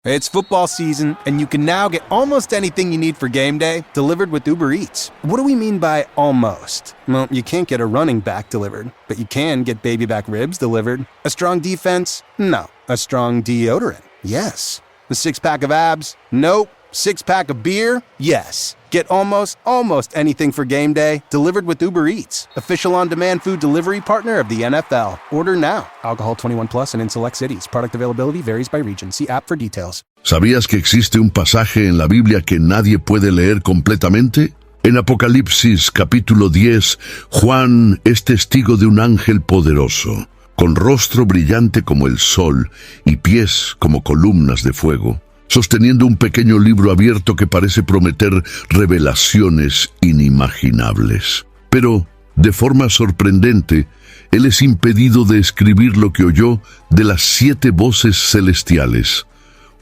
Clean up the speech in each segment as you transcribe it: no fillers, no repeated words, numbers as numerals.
It's football season, and you can now get almost anything you need for game day delivered with Uber Eats. What do we mean by almost? Well, you can't get a running back delivered, but you can get baby back ribs delivered. A strong defense? No. A strong deodorant? Yes. The six-pack of abs? Nope. Six-pack of beer? Yes. Get almost anything for game day delivered with Uber Eats, official on-demand food delivery partner of the NFL. Order now. Alcohol 21 plus and in select cities. Product availability varies by region. See app for details. ¿Sabías que existe un pasaje en la Biblia que nadie puede leer completamente? En Apocalipsis capítulo 10, Juan es testigo de un ángel poderoso, con rostro brillante como el sol y pies como columnas de fuego, sosteniendo un pequeño libro abierto que parece prometer revelaciones inimaginables. Pero, de forma sorprendente, él es impedido de escribir lo que oyó de las 7 voces celestiales,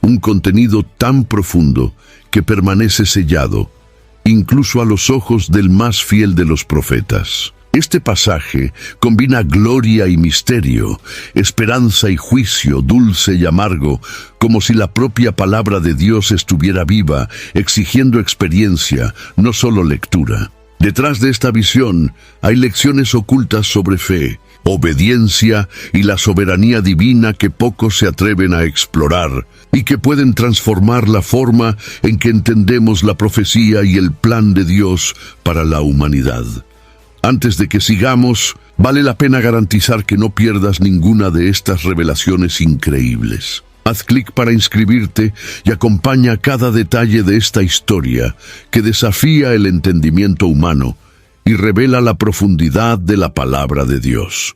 un contenido tan profundo que permanece sellado, incluso a los ojos del más fiel de los profetas. Este pasaje combina gloria y misterio, esperanza y juicio, dulce y amargo, como si la propia palabra de Dios estuviera viva, exigiendo experiencia, no solo lectura. Detrás de esta visión hay lecciones ocultas sobre fe, obediencia y la soberanía divina que pocos se atreven a explorar y que pueden transformar la forma en que entendemos la profecía y el plan de Dios para la humanidad. Antes de que sigamos, vale la pena garantizar que no pierdas ninguna de estas revelaciones increíbles. Haz clic para inscribirte y acompaña cada detalle de esta historia que desafía el entendimiento humano y revela la profundidad de la palabra de Dios.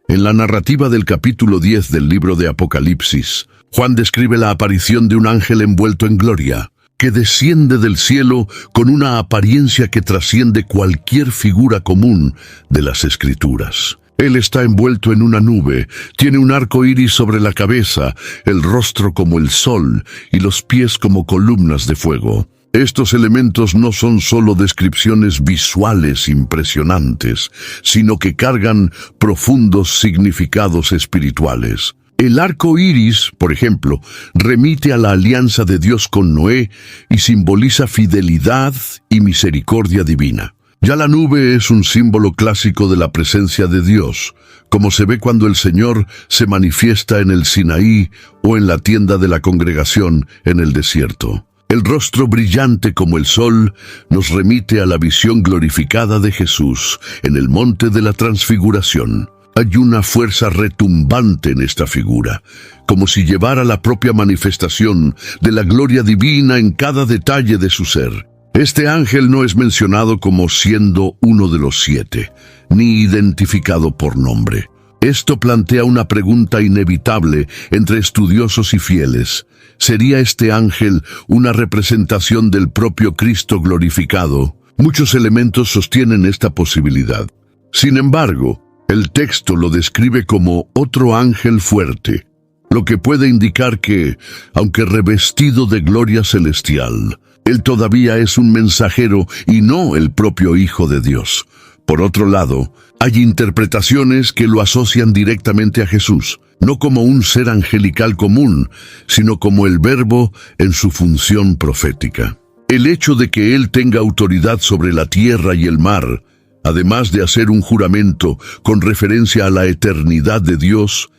En la narrativa del capítulo 10 del libro de Apocalipsis, Juan describe la aparición de un ángel envuelto en gloria, que desciende del cielo con una apariencia que trasciende cualquier figura común de las Escrituras. Él está envuelto en una nube, tiene un arco iris sobre la cabeza, el rostro como el sol y los pies como columnas de fuego. Estos elementos no son solo descripciones visuales impresionantes, sino que cargan profundos significados espirituales. El arco iris, por ejemplo, remite a la alianza de Dios con Noé y simboliza fidelidad y misericordia divina. Ya la nube es un símbolo clásico de la presencia de Dios, como se ve cuando el Señor se manifiesta en el Sinaí o en la tienda de la congregación en el desierto. El rostro brillante como el sol nos remite a la visión glorificada de Jesús en el monte de la Transfiguración. Hay una fuerza retumbante en esta figura, como si llevara la propia manifestación de la gloria divina en cada detalle de su ser. Este ángel no es mencionado como siendo uno de los 7, ni identificado por nombre. Esto plantea una pregunta inevitable entre estudiosos y fieles. ¿Sería este ángel una representación del propio Cristo glorificado? Muchos elementos sostienen esta posibilidad. Sin embargo, el texto lo describe como otro ángel fuerte, lo que puede indicar que, aunque revestido de gloria celestial, él todavía es un mensajero y no el propio Hijo de Dios. Por otro lado, hay interpretaciones que lo asocian directamente a Jesús, no como un ser angelical común, sino como el Verbo en su función profética. El hecho de que él tenga autoridad sobre la tierra y el mar, además de hacer un juramento con referencia a la eternidad de Dios,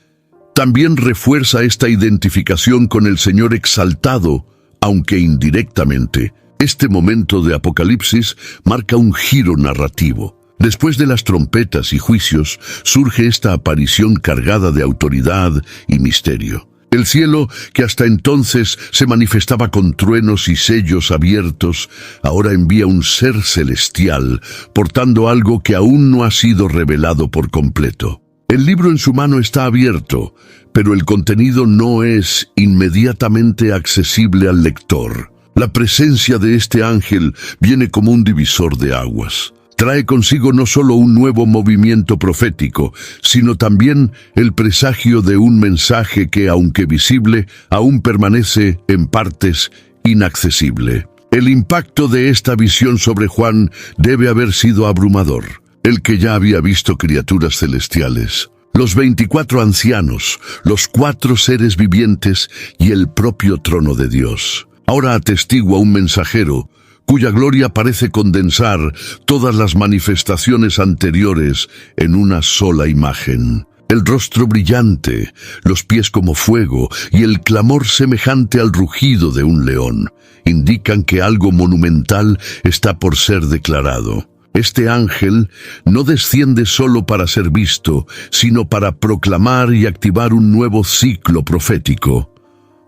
también refuerza esta identificación con el Señor exaltado, aunque indirectamente. Este momento de Apocalipsis marca un giro narrativo. Después de las trompetas y juicios, surge esta aparición cargada de autoridad y misterio. El cielo, que hasta entonces se manifestaba con truenos y sellos abiertos, ahora envía un ser celestial, portando algo que aún no ha sido revelado por completo. El libro en su mano está abierto, pero el contenido no es inmediatamente accesible al lector. La presencia de este ángel viene como un divisor de aguas. Trae consigo no solo un nuevo movimiento profético, sino también el presagio de un mensaje que, aunque visible, aún permanece en partes inaccesible. El impacto de esta visión sobre Juan debe haber sido abrumador. El que ya había visto criaturas celestiales, los 24 ancianos, los 4 seres vivientes y el propio trono de Dios. Ahora atestigua un mensajero cuya gloria parece condensar todas las manifestaciones anteriores en una sola imagen. El rostro brillante, los pies como fuego y el clamor semejante al rugido de un león indican que algo monumental está por ser declarado. Este ángel no desciende solo para ser visto, sino para proclamar y activar un nuevo ciclo profético.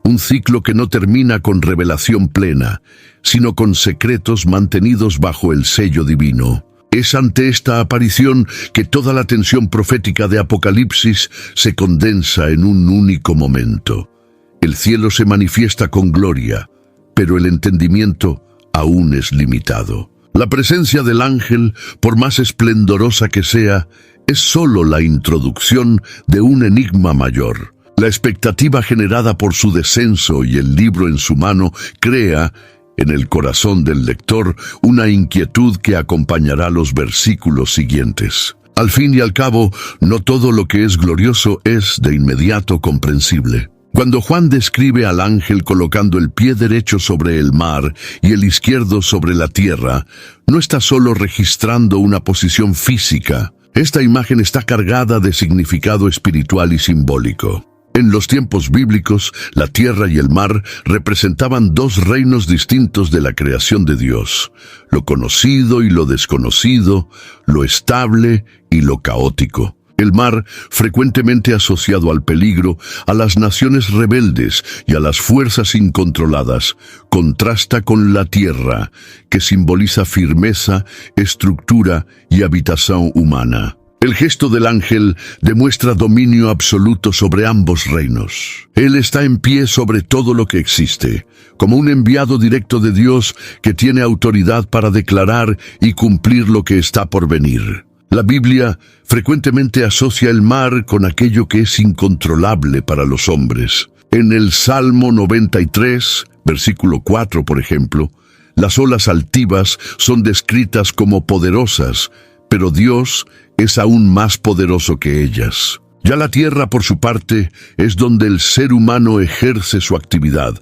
Un ciclo que no termina con revelación plena, sino con secretos mantenidos bajo el sello divino. Es ante esta aparición que toda la tensión profética de Apocalipsis se condensa en un único momento. El cielo se manifiesta con gloria, pero el entendimiento aún es limitado. La presencia del ángel, por más esplendorosa que sea, es solo la introducción de un enigma mayor. La expectativa generada por su descenso y el libro en su mano crea, en el corazón del lector, una inquietud que acompañará los versículos siguientes. Al fin y al cabo, no todo lo que es glorioso es de inmediato comprensible. Cuando Juan describe al ángel colocando el pie derecho sobre el mar y el izquierdo sobre la tierra, no está solo registrando una posición física. Esta imagen está cargada de significado espiritual y simbólico. En los tiempos bíblicos, la tierra y el mar representaban 2 reinos distintos de la creación de Dios: lo conocido y lo desconocido, lo estable y lo caótico. El mar, frecuentemente asociado al peligro, a las naciones rebeldes y a las fuerzas incontroladas, contrasta con la tierra, que simboliza firmeza, estructura y habitación humana. El gesto del ángel demuestra dominio absoluto sobre ambos reinos. Él está en pie sobre todo lo que existe, como un enviado directo de Dios que tiene autoridad para declarar y cumplir lo que está por venir. La Biblia frecuentemente asocia el mar con aquello que es incontrolable para los hombres. En el Salmo 93, versículo 4, por ejemplo, las olas altivas son descritas como poderosas, pero Dios es aún más poderoso que ellas. Ya la tierra, por su parte, es donde el ser humano ejerce su actividad,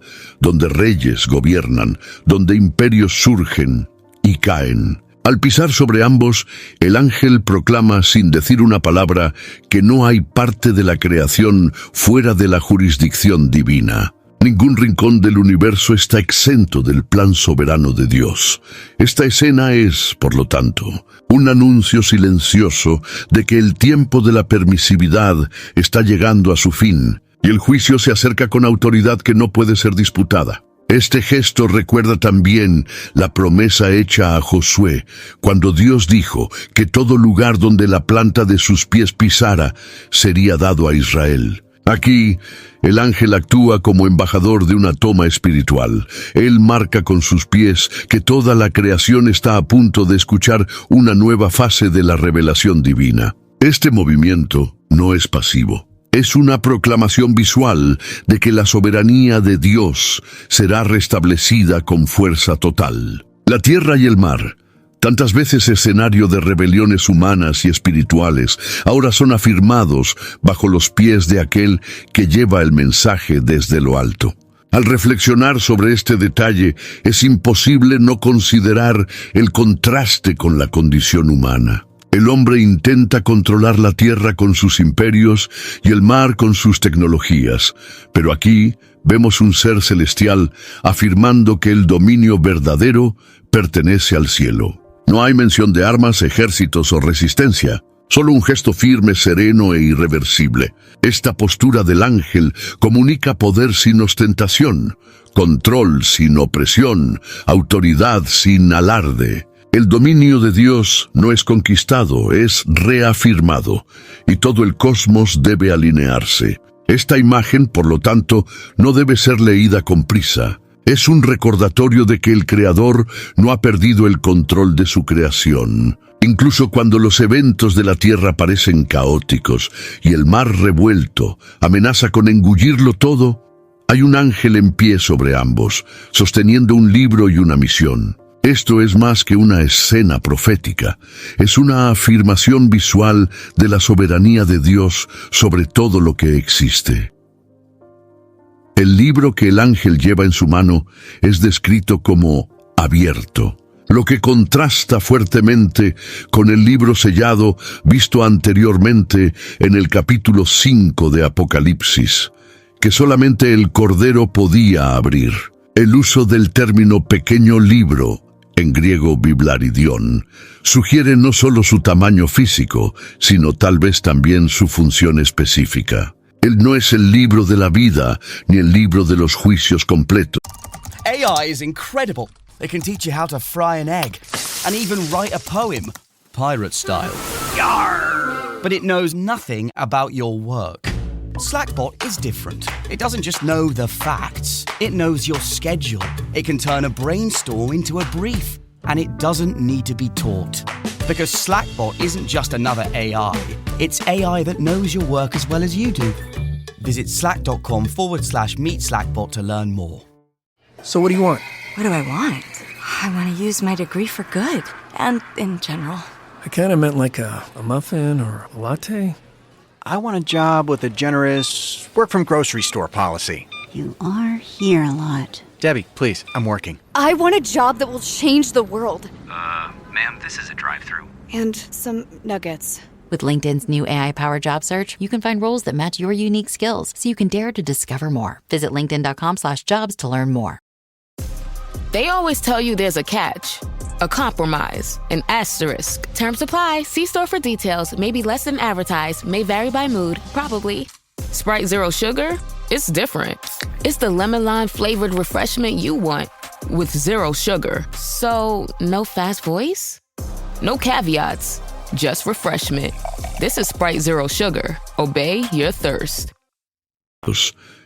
donde reyes gobiernan, donde imperios surgen y caen. Al pisar sobre ambos, el ángel proclama sin decir una palabra que no hay parte de la creación fuera de la jurisdicción divina. Ningún rincón del universo está exento del plan soberano de Dios. Esta escena es, por lo tanto, un anuncio silencioso de que el tiempo de la permisividad está llegando a su fin y el juicio se acerca con autoridad que no puede ser disputada. Este gesto recuerda también la promesa hecha a Josué, cuando Dios dijo que todo lugar donde la planta de sus pies pisara sería dado a Israel. Aquí, el ángel actúa como embajador de una toma espiritual. Él marca con sus pies que toda la creación está a punto de escuchar una nueva fase de la revelación divina. Este movimiento no es pasivo. Es una proclamación visual de que la soberanía de Dios será restablecida con fuerza total. La tierra y el mar, tantas veces escenario de rebeliones humanas y espirituales, ahora son afirmados bajo los pies de aquel que lleva el mensaje desde lo alto. Al reflexionar sobre este detalle, es imposible no considerar el contraste con la condición humana. El hombre intenta controlar la tierra con sus imperios y el mar con sus tecnologías, pero aquí vemos un ser celestial afirmando que el dominio verdadero pertenece al cielo. No hay mención de armas, ejércitos o resistencia, solo un gesto firme, sereno e irreversible. Esta postura del ángel comunica poder sin ostentación, control sin opresión, autoridad sin alarde. El dominio de Dios no es conquistado, es reafirmado, y todo el cosmos debe alinearse. Esta imagen, por lo tanto, no debe ser leída con prisa. Es un recordatorio de que el Creador no ha perdido el control de su creación. Incluso cuando los eventos de la tierra parecen caóticos y el mar revuelto amenaza con engullirlo todo, hay un ángel en pie sobre ambos, sosteniendo un libro y una misión. Esto es más que una escena profética, es una afirmación visual de la soberanía de Dios sobre todo lo que existe. El libro que el ángel lleva en su mano es descrito como abierto, lo que contrasta fuertemente con el libro sellado visto anteriormente en el capítulo 5 de Apocalipsis, que solamente el Cordero podía abrir. El uso del término pequeño libro, en griego biblaridión, sugiere no solo su tamaño físico, sino tal vez también su función específica. Él no es el libro de la vida, ni el libro de los juicios completos. AI is incredible. It can teach you how to fry an egg, and even write a poem, pirate style. Yarr! But it knows nothing about your work. Slackbot is different. It doesn't just know the facts, it knows your schedule. It can turn a brainstorm into a brief, and it doesn't need to be taught. Because Slackbot isn't just another AI, it's AI that knows your work as well as you do. Visit slack.com/meet Slackbot to learn more. So what do you want? What do I want? I want to use my degree for good, and in general. I kind of meant like a muffin or a latte. I want a job with a generous work-from-grocery store policy. You are here a lot. Debbie, please, I'm working. I want a job that will change the world. Ma'am, this is a drive-thru. And some nuggets. With LinkedIn's new AI-powered job search, you can find roles that match your unique skills, so you can dare to discover more. Visit linkedin.com/jobs to learn more. They always tell you there's a catch, a compromise, an asterisk. Terms apply. See store for details. May be less than advertised. May vary by mood. Probably. Sprite Zero Sugar? It's different. It's the lemon lime flavored refreshment you want with zero sugar. So, no fast voice? No caveats. Just refreshment. This is Sprite Zero Sugar. Obey your thirst.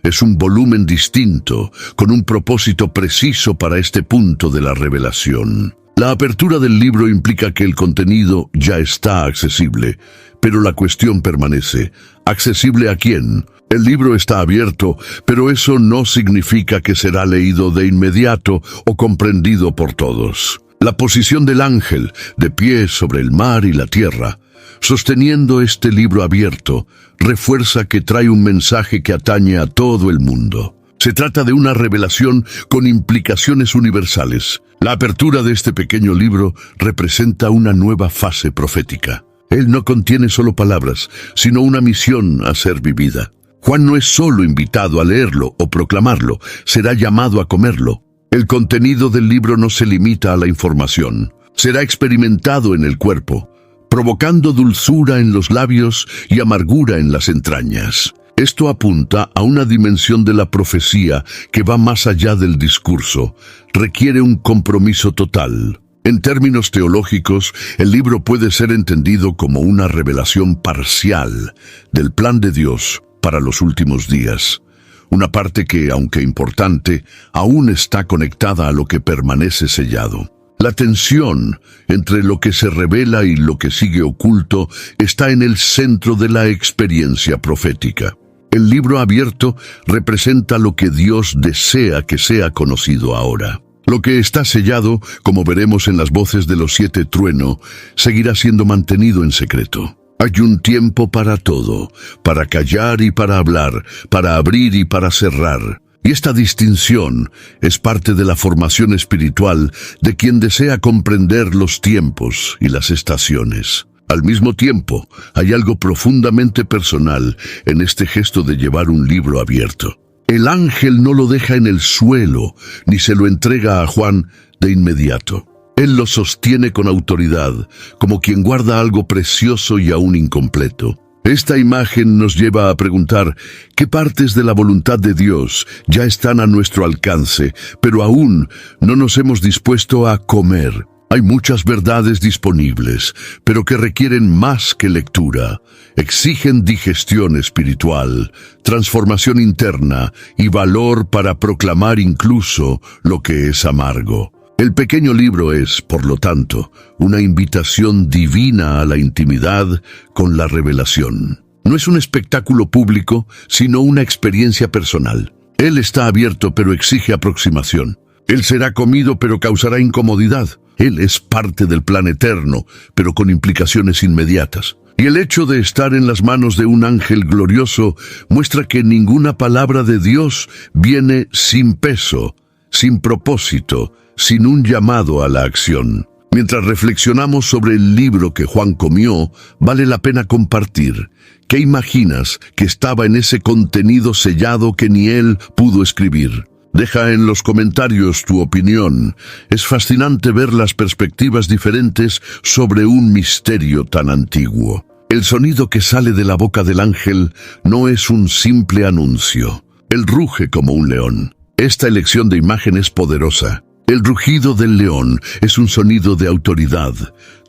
Es un volumen distinto, con un propósito preciso para este punto de la revelación. La apertura del libro implica que el contenido ya está accesible, pero la cuestión permanece. ¿Accesible a quién? El libro está abierto, pero eso no significa que será leído de inmediato o comprendido por todos. La posición del ángel, de pie sobre el mar y la tierra, sosteniendo este libro abierto, refuerza que trae un mensaje que atañe a todo el mundo. Se trata de una revelación con implicaciones universales. La apertura de este pequeño libro representa una nueva fase profética. Él no contiene solo palabras, sino una misión a ser vivida. Juan no es solo invitado a leerlo o proclamarlo, será llamado a comerlo. El contenido del libro no se limita a la información. Será experimentado en el cuerpo, provocando dulzura en los labios y amargura en las entrañas. Esto apunta a una dimensión de la profecía que va más allá del discurso, requiere un compromiso total. En términos teológicos, el libro puede ser entendido como una revelación parcial del plan de Dios para los últimos días. Una parte que, aunque importante, aún está conectada a lo que permanece sellado. La tensión entre lo que se revela y lo que sigue oculto está en el centro de la experiencia profética. El libro abierto representa lo que Dios desea que sea conocido ahora. Lo que está sellado, como veremos en las voces de los 7 trueno, seguirá siendo mantenido en secreto. Hay un tiempo para todo, para callar y para hablar, para abrir y para cerrar. Y esta distinción es parte de la formación espiritual de quien desea comprender los tiempos y las estaciones. Al mismo tiempo, hay algo profundamente personal en este gesto de llevar un libro abierto. El ángel no lo deja en el suelo, ni se lo entrega a Juan de inmediato. Él lo sostiene con autoridad, como quien guarda algo precioso y aún incompleto. Esta imagen nos lleva a preguntar qué partes de la voluntad de Dios ya están a nuestro alcance, pero aún no nos hemos dispuesto a comer. Hay muchas verdades disponibles, pero que requieren más que lectura. Exigen digestión espiritual, transformación interna y valor para proclamar incluso lo que es amargo. El pequeño libro es, por lo tanto, una invitación divina a la intimidad con la revelación. No es un espectáculo público, sino una experiencia personal. Él está abierto, pero exige aproximación. Él será comido, pero causará incomodidad. Él es parte del plan eterno, pero con implicaciones inmediatas. Y el hecho de estar en las manos de un ángel glorioso muestra que ninguna palabra de Dios viene sin peso, sin propósito, sin un llamado a la acción. Mientras reflexionamos sobre el libro que Juan comió, vale la pena compartir. ¿Qué imaginas que estaba en ese contenido sellado que ni él pudo escribir? Deja en los comentarios tu opinión. Es fascinante ver las perspectivas diferentes sobre un misterio tan antiguo. El sonido que sale de la boca del ángel no es un simple anuncio. Él ruge como un león. Esta elección de imagen es poderosa. El rugido del león es un sonido de autoridad,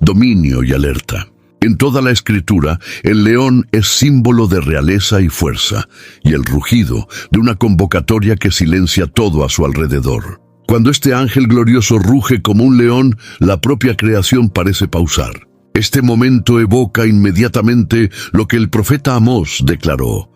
dominio y alerta. En toda la Escritura, el león es símbolo de realeza y fuerza, y el rugido de una convocatoria que silencia todo a su alrededor. Cuando este ángel glorioso ruge como un león, la propia creación parece pausar. Este momento evoca inmediatamente lo que el profeta Amós declaró.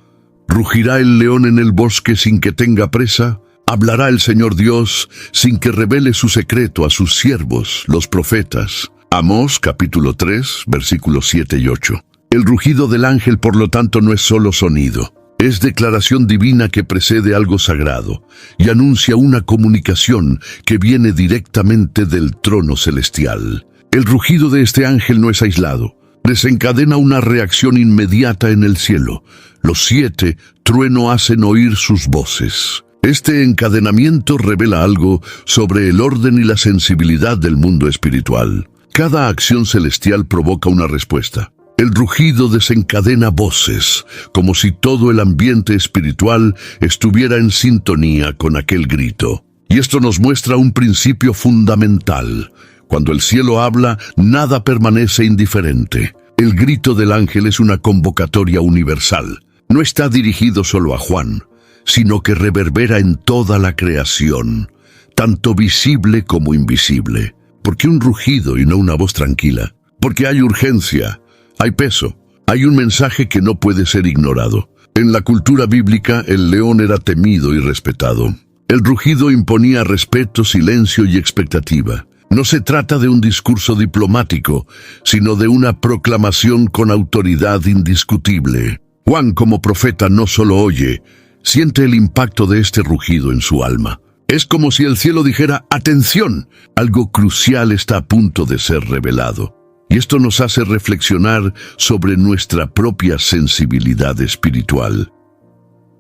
¿Rugirá el león en el bosque sin que tenga presa? ¿Hablará el Señor Dios sin que revele su secreto a sus siervos, los profetas? Amós capítulo 3, versículos 7 y 8. El rugido del ángel, por lo tanto, no es solo sonido. Es declaración divina que precede algo sagrado y anuncia una comunicación que viene directamente del trono celestial. El rugido de este ángel no es aislado. Desencadena una reacción inmediata en el cielo. Los 7 trueno hacen oír sus voces. Este encadenamiento revela algo sobre el orden y la sensibilidad del mundo espiritual. Cada acción celestial provoca una respuesta. El rugido desencadena voces, como si todo el ambiente espiritual estuviera en sintonía con aquel grito. Y esto nos muestra un principio fundamental. Cuando el cielo habla, nada permanece indiferente. El grito del ángel es una convocatoria universal. No está dirigido solo a Juan, sino que reverbera en toda la creación, tanto visible como invisible. ¿Por qué un rugido y no una voz tranquila? Porque hay urgencia, hay peso, hay un mensaje que no puede ser ignorado. En la cultura bíblica, el león era temido y respetado. El rugido imponía respeto, silencio y expectativa. No se trata de un discurso diplomático, sino de una proclamación con autoridad indiscutible. Juan, como profeta, no solo oye, siente el impacto de este rugido en su alma. Es como si el cielo dijera, ¡atención! Algo crucial está a punto de ser revelado. Y esto nos hace reflexionar sobre nuestra propia sensibilidad espiritual.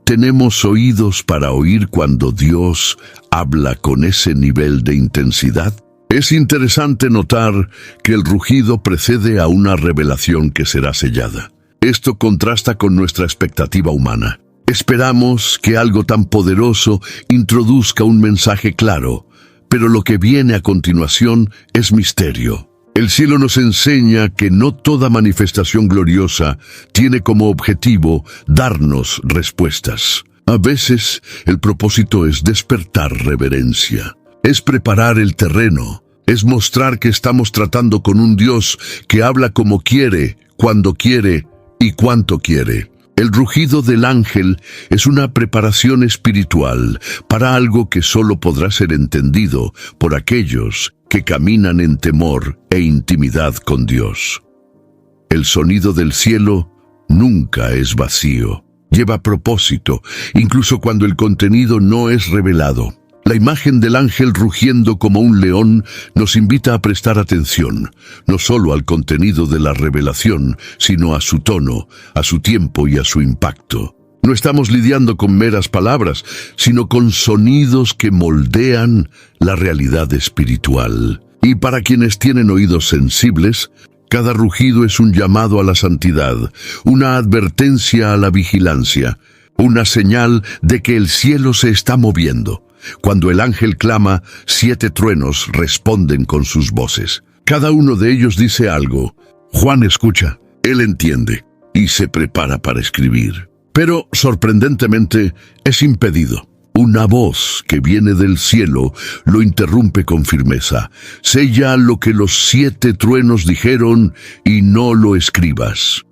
¿Tenemos oídos para oír cuando Dios habla con ese nivel de intensidad? Es interesante notar que el rugido precede a una revelación que será sellada. Esto contrasta con nuestra expectativa humana. Esperamos que algo tan poderoso introduzca un mensaje claro, pero lo que viene a continuación es misterio. El cielo nos enseña que no toda manifestación gloriosa tiene como objetivo darnos respuestas. A veces el propósito es despertar reverencia, es preparar el terreno, es mostrar que estamos tratando con un Dios que habla como quiere, cuando quiere y cuánto quiere. El rugido del ángel es una preparación espiritual para algo que solo podrá ser entendido por aquellos que caminan en temor e intimidad con Dios. El sonido del cielo nunca es vacío, lleva propósito, incluso cuando el contenido no es revelado. La imagen del ángel rugiendo como un león nos invita a prestar atención, no solo al contenido de la revelación, sino a su tono, a su tiempo y a su impacto. No estamos lidiando con meras palabras, sino con sonidos que moldean la realidad espiritual. Y para quienes tienen oídos sensibles, cada rugido es un llamado a la santidad, una advertencia a la vigilancia, una señal de que el cielo se está moviendo. Cuando el ángel clama, 7 truenos responden con sus voces. Cada uno de ellos dice algo. Juan escucha, él entiende y se prepara para escribir. Pero, sorprendentemente, es impedido. Una voz que viene del cielo lo interrumpe con firmeza. Sella lo que los 7 truenos dijeron y no lo escribas.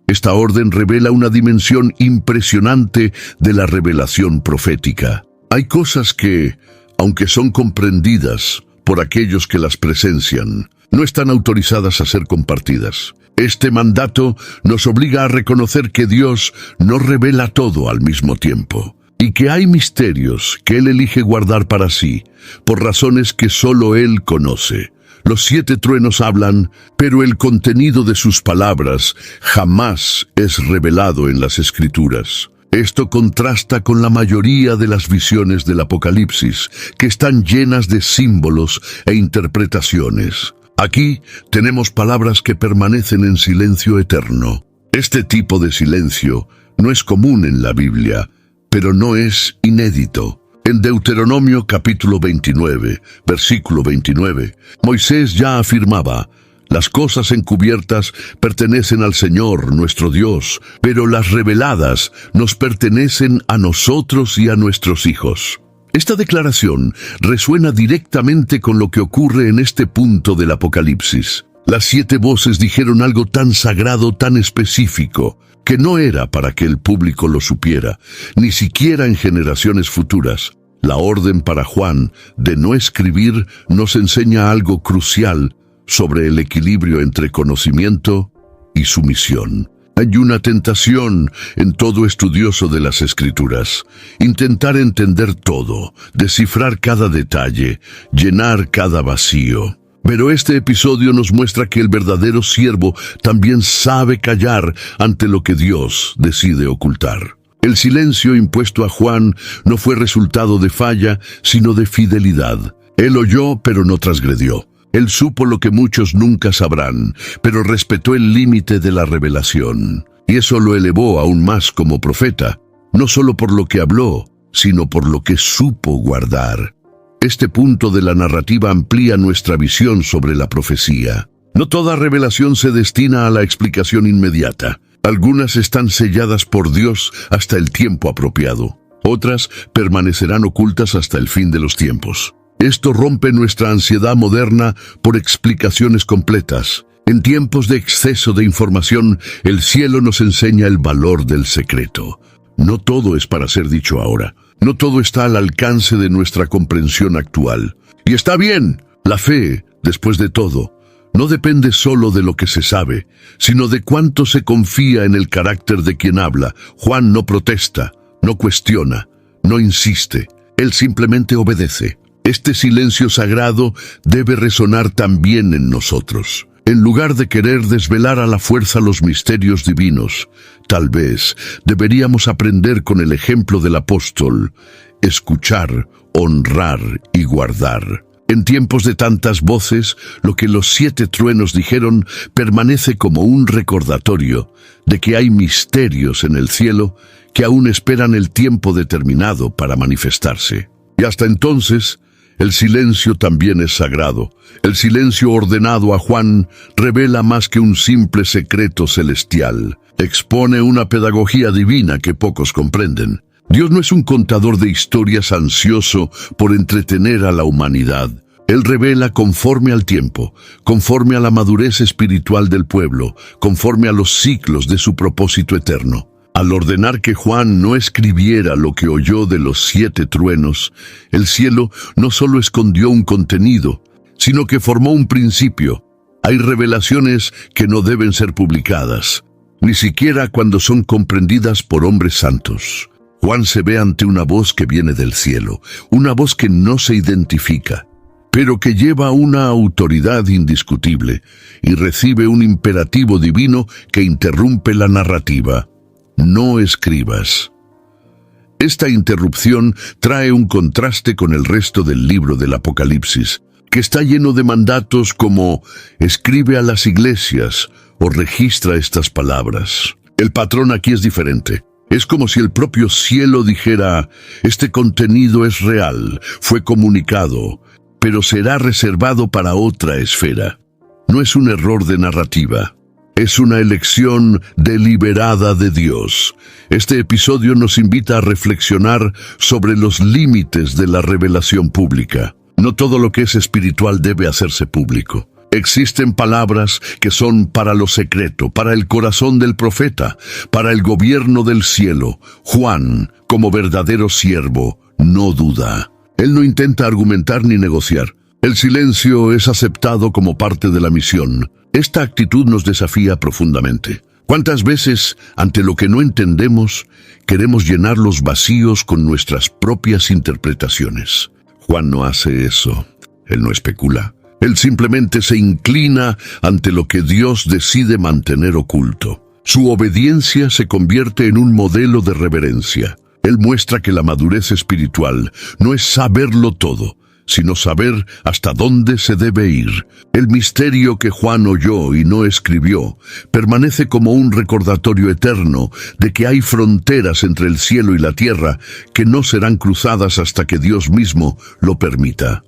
Esta orden revela una dimensión impresionante de la revelación profética. Hay cosas que, aunque son comprendidas por aquellos que las presencian, no están autorizadas a ser compartidas. Este mandato nos obliga a reconocer que Dios no revela todo al mismo tiempo, y que hay misterios que Él elige guardar para sí, por razones que solo Él conoce. Los 7 truenos hablan, pero el contenido de sus palabras jamás es revelado en las Escrituras. Esto contrasta con la mayoría de las visiones del Apocalipsis, que están llenas de símbolos e interpretaciones. Aquí tenemos palabras que permanecen en silencio eterno. Este tipo de silencio no es común en la Biblia, pero no es inédito. En Deuteronomio capítulo 29, versículo 29, Moisés ya afirmaba: las cosas encubiertas pertenecen al Señor, nuestro Dios, pero las reveladas nos pertenecen a nosotros y a nuestros hijos. Esta declaración resuena directamente con lo que ocurre en este punto del Apocalipsis. Las 7 voces dijeron algo tan sagrado, tan específico, que no era para que el público lo supiera, ni siquiera en generaciones futuras. La orden para Juan de no escribir nos enseña algo crucial sobre el equilibrio entre conocimiento y sumisión. Hay una tentación en todo estudioso de las Escrituras: intentar entender todo, descifrar cada detalle, llenar cada vacío. Pero este episodio nos muestra que el verdadero siervo también sabe callar ante lo que Dios decide ocultar. El silencio impuesto a Juan no fue resultado de falla, sino de fidelidad. Él oyó, pero no transgredió. Él supo lo que muchos nunca sabrán, pero respetó el límite de la revelación. Y eso lo elevó aún más como profeta, no solo por lo que habló, sino por lo que supo guardar. Este punto de la narrativa amplía nuestra visión sobre la profecía. No toda revelación se destina a la explicación inmediata. Algunas están selladas por Dios hasta el tiempo apropiado. Otras permanecerán ocultas hasta el fin de los tiempos. Esto rompe nuestra ansiedad moderna por explicaciones completas. En tiempos de exceso de información, el cielo nos enseña el valor del secreto. No todo es para ser dicho ahora. No todo está al alcance de nuestra comprensión actual. Y está bien. La fe, después de todo, no depende solo de lo que se sabe, sino de cuánto se confía en el carácter de quien habla. Juan no protesta, no cuestiona, no insiste. Él simplemente obedece. Este silencio sagrado debe resonar también en nosotros. En lugar de querer desvelar a la fuerza los misterios divinos, tal vez deberíamos aprender con el ejemplo del apóstol: escuchar, honrar y guardar. En tiempos de tantas voces, lo que los 7 truenos dijeron permanece como un recordatorio de que hay misterios en el cielo que aún esperan el tiempo determinado para manifestarse. Y hasta entonces, el silencio también es sagrado. El silencio ordenado a Juan revela más que un simple secreto celestial. Expone una pedagogía divina que pocos comprenden. Dios no es un contador de historias ansioso por entretener a la humanidad. Él revela conforme al tiempo, conforme a la madurez espiritual del pueblo, conforme a los ciclos de su propósito eterno. Al ordenar que Juan no escribiera lo que oyó de los 7 truenos, el cielo no solo escondió un contenido, sino que formó un principio. Hay revelaciones que no deben ser publicadas, ni siquiera cuando son comprendidas por hombres santos. Juan se ve ante una voz que viene del cielo, una voz que no se identifica, pero que lleva una autoridad indiscutible y recibe un imperativo divino que interrumpe la narrativa: no escribas. Esta interrupción trae un contraste con el resto del libro del Apocalipsis, que está lleno de mandatos como escribe a las iglesias o registra estas palabras. El patrón aquí es diferente. Es como si el propio cielo dijera: este contenido es real, fue comunicado, pero será reservado para otra esfera. No es un error de narrativa. Es una elección deliberada de Dios. Este episodio nos invita a reflexionar sobre los límites de la revelación pública. No todo lo que es espiritual debe hacerse público. Existen palabras que son para lo secreto, para el corazón del profeta, para el gobierno del cielo. Juan, como verdadero siervo, no duda. Él no intenta argumentar ni negociar. El silencio es aceptado como parte de la misión. Esta actitud nos desafía profundamente. ¿Cuántas veces, ante lo que no entendemos, queremos llenar los vacíos con nuestras propias interpretaciones? Juan no hace eso. Él no especula. Él simplemente se inclina ante lo que Dios decide mantener oculto. Su obediencia se convierte en un modelo de reverencia. Él muestra que la madurez espiritual no es saberlo todo, sino saber hasta dónde se debe ir. El misterio que Juan oyó y no escribió permanece como un recordatorio eterno de que hay fronteras entre el cielo y la tierra que no serán cruzadas hasta que Dios mismo lo permita.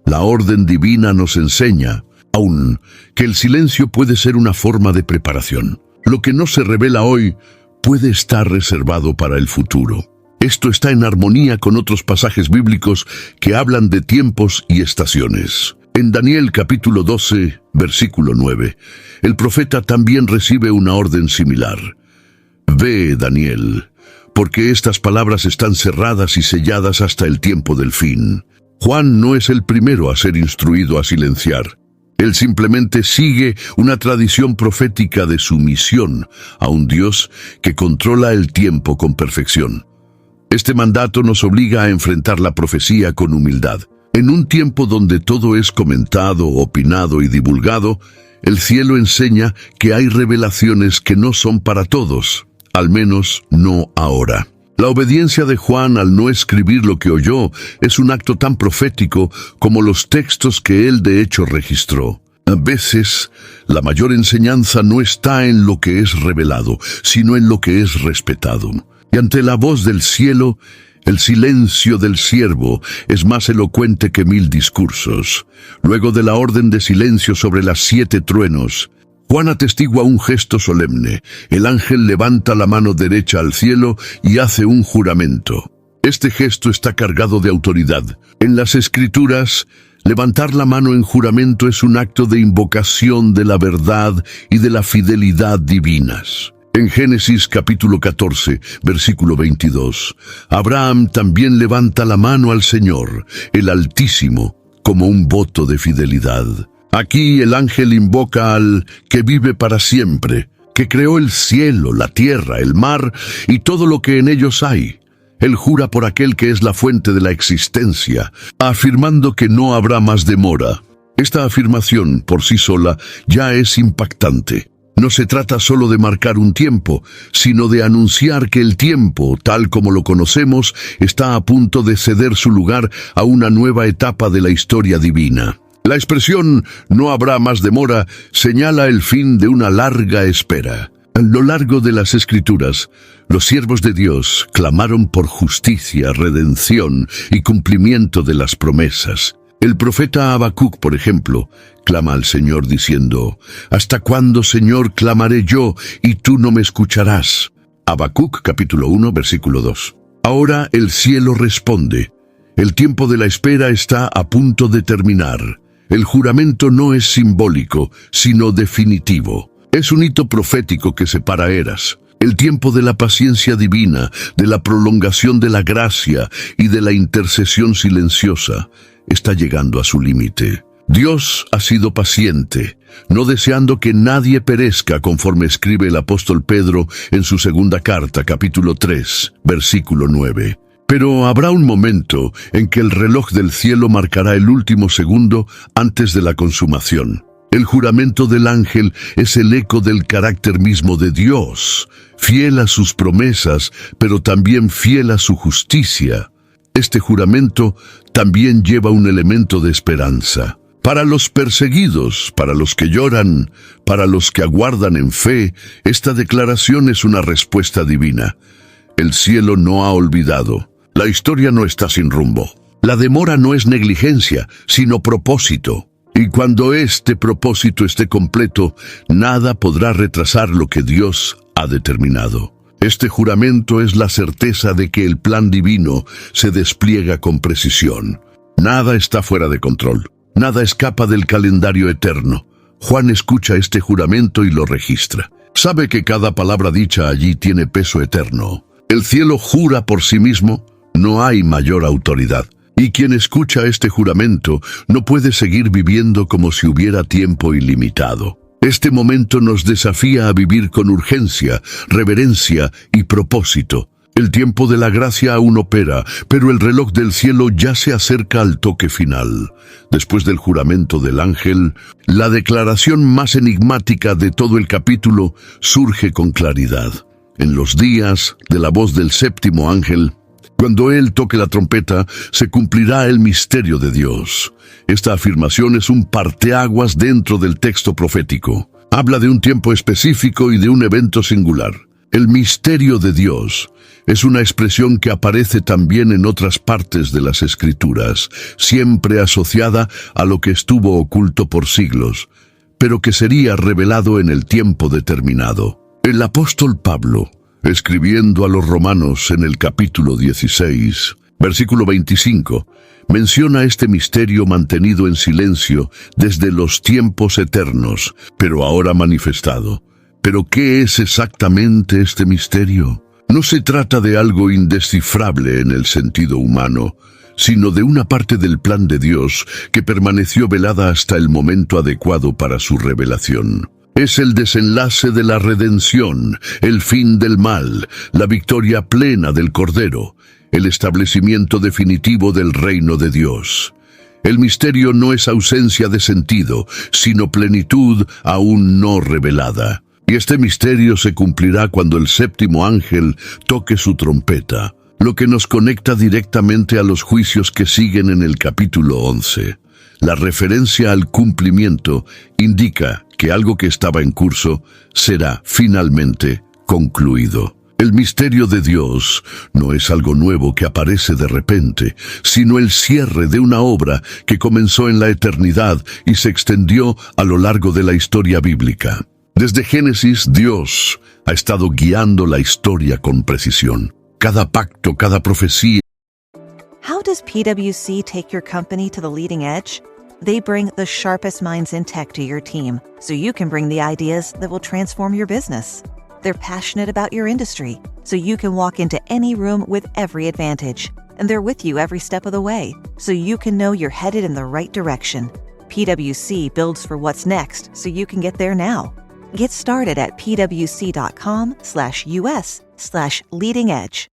La orden divina nos enseña, aún, que el silencio puede ser una forma de preparación. Lo que no se revela hoy puede estar reservado para el futuro. Esto está en armonía con otros pasajes bíblicos que hablan de tiempos y estaciones. En Daniel capítulo 12, versículo 9, el profeta también recibe una orden similar. Ve, Daniel, porque estas palabras están cerradas y selladas hasta el tiempo del fin. Juan no es el primero a ser instruido a silenciar. Él simplemente sigue una tradición profética de sumisión a un Dios que controla el tiempo con perfección. Este mandato nos obliga a enfrentar la profecía con humildad. En un tiempo donde todo es comentado, opinado y divulgado, el cielo enseña que hay revelaciones que no son para todos, al menos no ahora. La obediencia de Juan al no escribir lo que oyó es un acto tan profético como los textos que él de hecho registró. A veces, la mayor enseñanza no está en lo que es revelado, sino en lo que es respetado. Y ante la voz del cielo, el silencio del siervo es más elocuente que 1000 discursos. Luego de la orden de silencio sobre las 7 truenos, Juan atestigua un gesto solemne. El ángel levanta la mano derecha al cielo y hace un juramento. Este gesto está cargado de autoridad. En las Escrituras, levantar la mano en juramento es un acto de invocación de la verdad y de la fidelidad divinas. En Génesis capítulo 14, versículo 22, Abraham también levanta la mano al Señor, el Altísimo, como un voto de fidelidad. Aquí el ángel invoca al que vive para siempre, que creó el cielo, la tierra, el mar y todo lo que en ellos hay. Él jura por aquel que es la fuente de la existencia, afirmando que no habrá más demora. Esta afirmación, por sí sola, ya es impactante. No se trata solo de marcar un tiempo, sino de anunciar que el tiempo, tal como lo conocemos, está a punto de ceder su lugar a una nueva etapa de la historia divina. La expresión «no habrá más demora» señala el fin de una larga espera. A lo largo de las Escrituras, los siervos de Dios clamaron por justicia, redención y cumplimiento de las promesas. El profeta Habacuc, por ejemplo, clama al Señor diciendo, «¿Hasta cuándo, Señor, clamaré yo y tú no me escucharás?» Habacuc, capítulo 1, versículo 2. Ahora el cielo responde. El tiempo de la espera está a punto de terminar. El juramento no es simbólico, sino definitivo. Es un hito profético que separa eras. El tiempo de la paciencia divina, de la prolongación de la gracia y de la intercesión silenciosa está llegando a su límite. Dios ha sido paciente, no deseando que nadie perezca, conforme escribe el apóstol Pedro en su segunda carta, capítulo 3, versículo 9. Pero habrá un momento en que el reloj del cielo marcará el último segundo antes de la consumación. El juramento del ángel es el eco del carácter mismo de Dios, fiel a sus promesas, pero también fiel a su justicia. Este juramento también lleva un elemento de esperanza. Para los perseguidos, para los que lloran, para los que aguardan en fe, esta declaración es una respuesta divina. El cielo no ha olvidado. La historia no está sin rumbo. La demora no es negligencia, sino propósito. Y cuando este propósito esté completo, nada podrá retrasar lo que Dios ha determinado. Este juramento es la certeza de que el plan divino se despliega con precisión. Nada está fuera de control. Nada escapa del calendario eterno. Juan escucha este juramento y lo registra. Sabe que cada palabra dicha allí tiene peso eterno. El cielo jura por sí mismo, no hay mayor autoridad. Y quien escucha este juramento no puede seguir viviendo como si hubiera tiempo ilimitado. Este momento nos desafía a vivir con urgencia, reverencia y propósito. El tiempo de la gracia aún opera, pero el reloj del cielo ya se acerca al toque final. Después del juramento del ángel, la declaración más enigmática de todo el capítulo surge con claridad. En los días de la voz del séptimo ángel, cuando él toque la trompeta, se cumplirá el misterio de Dios. Esta afirmación es un parteaguas dentro del texto profético. Habla de un tiempo específico y de un evento singular. El misterio de Dios es una expresión que aparece también en otras partes de las Escrituras, siempre asociada a lo que estuvo oculto por siglos, pero que sería revelado en el tiempo determinado. El apóstol Pablo, escribiendo a los romanos en el capítulo 16, versículo 25, menciona este misterio mantenido en silencio desde los tiempos eternos, pero ahora manifestado. ¿Pero qué es exactamente este misterio? No se trata de algo indescifrable en el sentido humano, sino de una parte del plan de Dios que permaneció velada hasta el momento adecuado para su revelación. Es el desenlace de la redención, el fin del mal, la victoria plena del Cordero, el establecimiento definitivo del reino de Dios. El misterio no es ausencia de sentido, sino plenitud aún no revelada. Y este misterio se cumplirá cuando el séptimo ángel toque su trompeta, lo que nos conecta directamente a los juicios que siguen en el capítulo 11. La referencia al cumplimiento indica que algo que estaba en curso será finalmente concluido. El misterio de Dios no es algo nuevo que aparece de repente, sino el cierre de una obra que comenzó en la eternidad y se extendió a lo largo de la historia bíblica. Desde Génesis, Dios ha estado guiando la historia con precisión. Cada pacto, cada profecía. How does PwC take your company to the leading edge? They bring the sharpest minds in tech to your team, so you can bring the ideas that will transform your business. They're passionate about your industry, so you can walk into any room with every advantage. And they're with you every step of the way, so you can know you're headed in the right direction. PwC builds for what's next, so you can get there now. Get started at pwc.com/us/leading edge.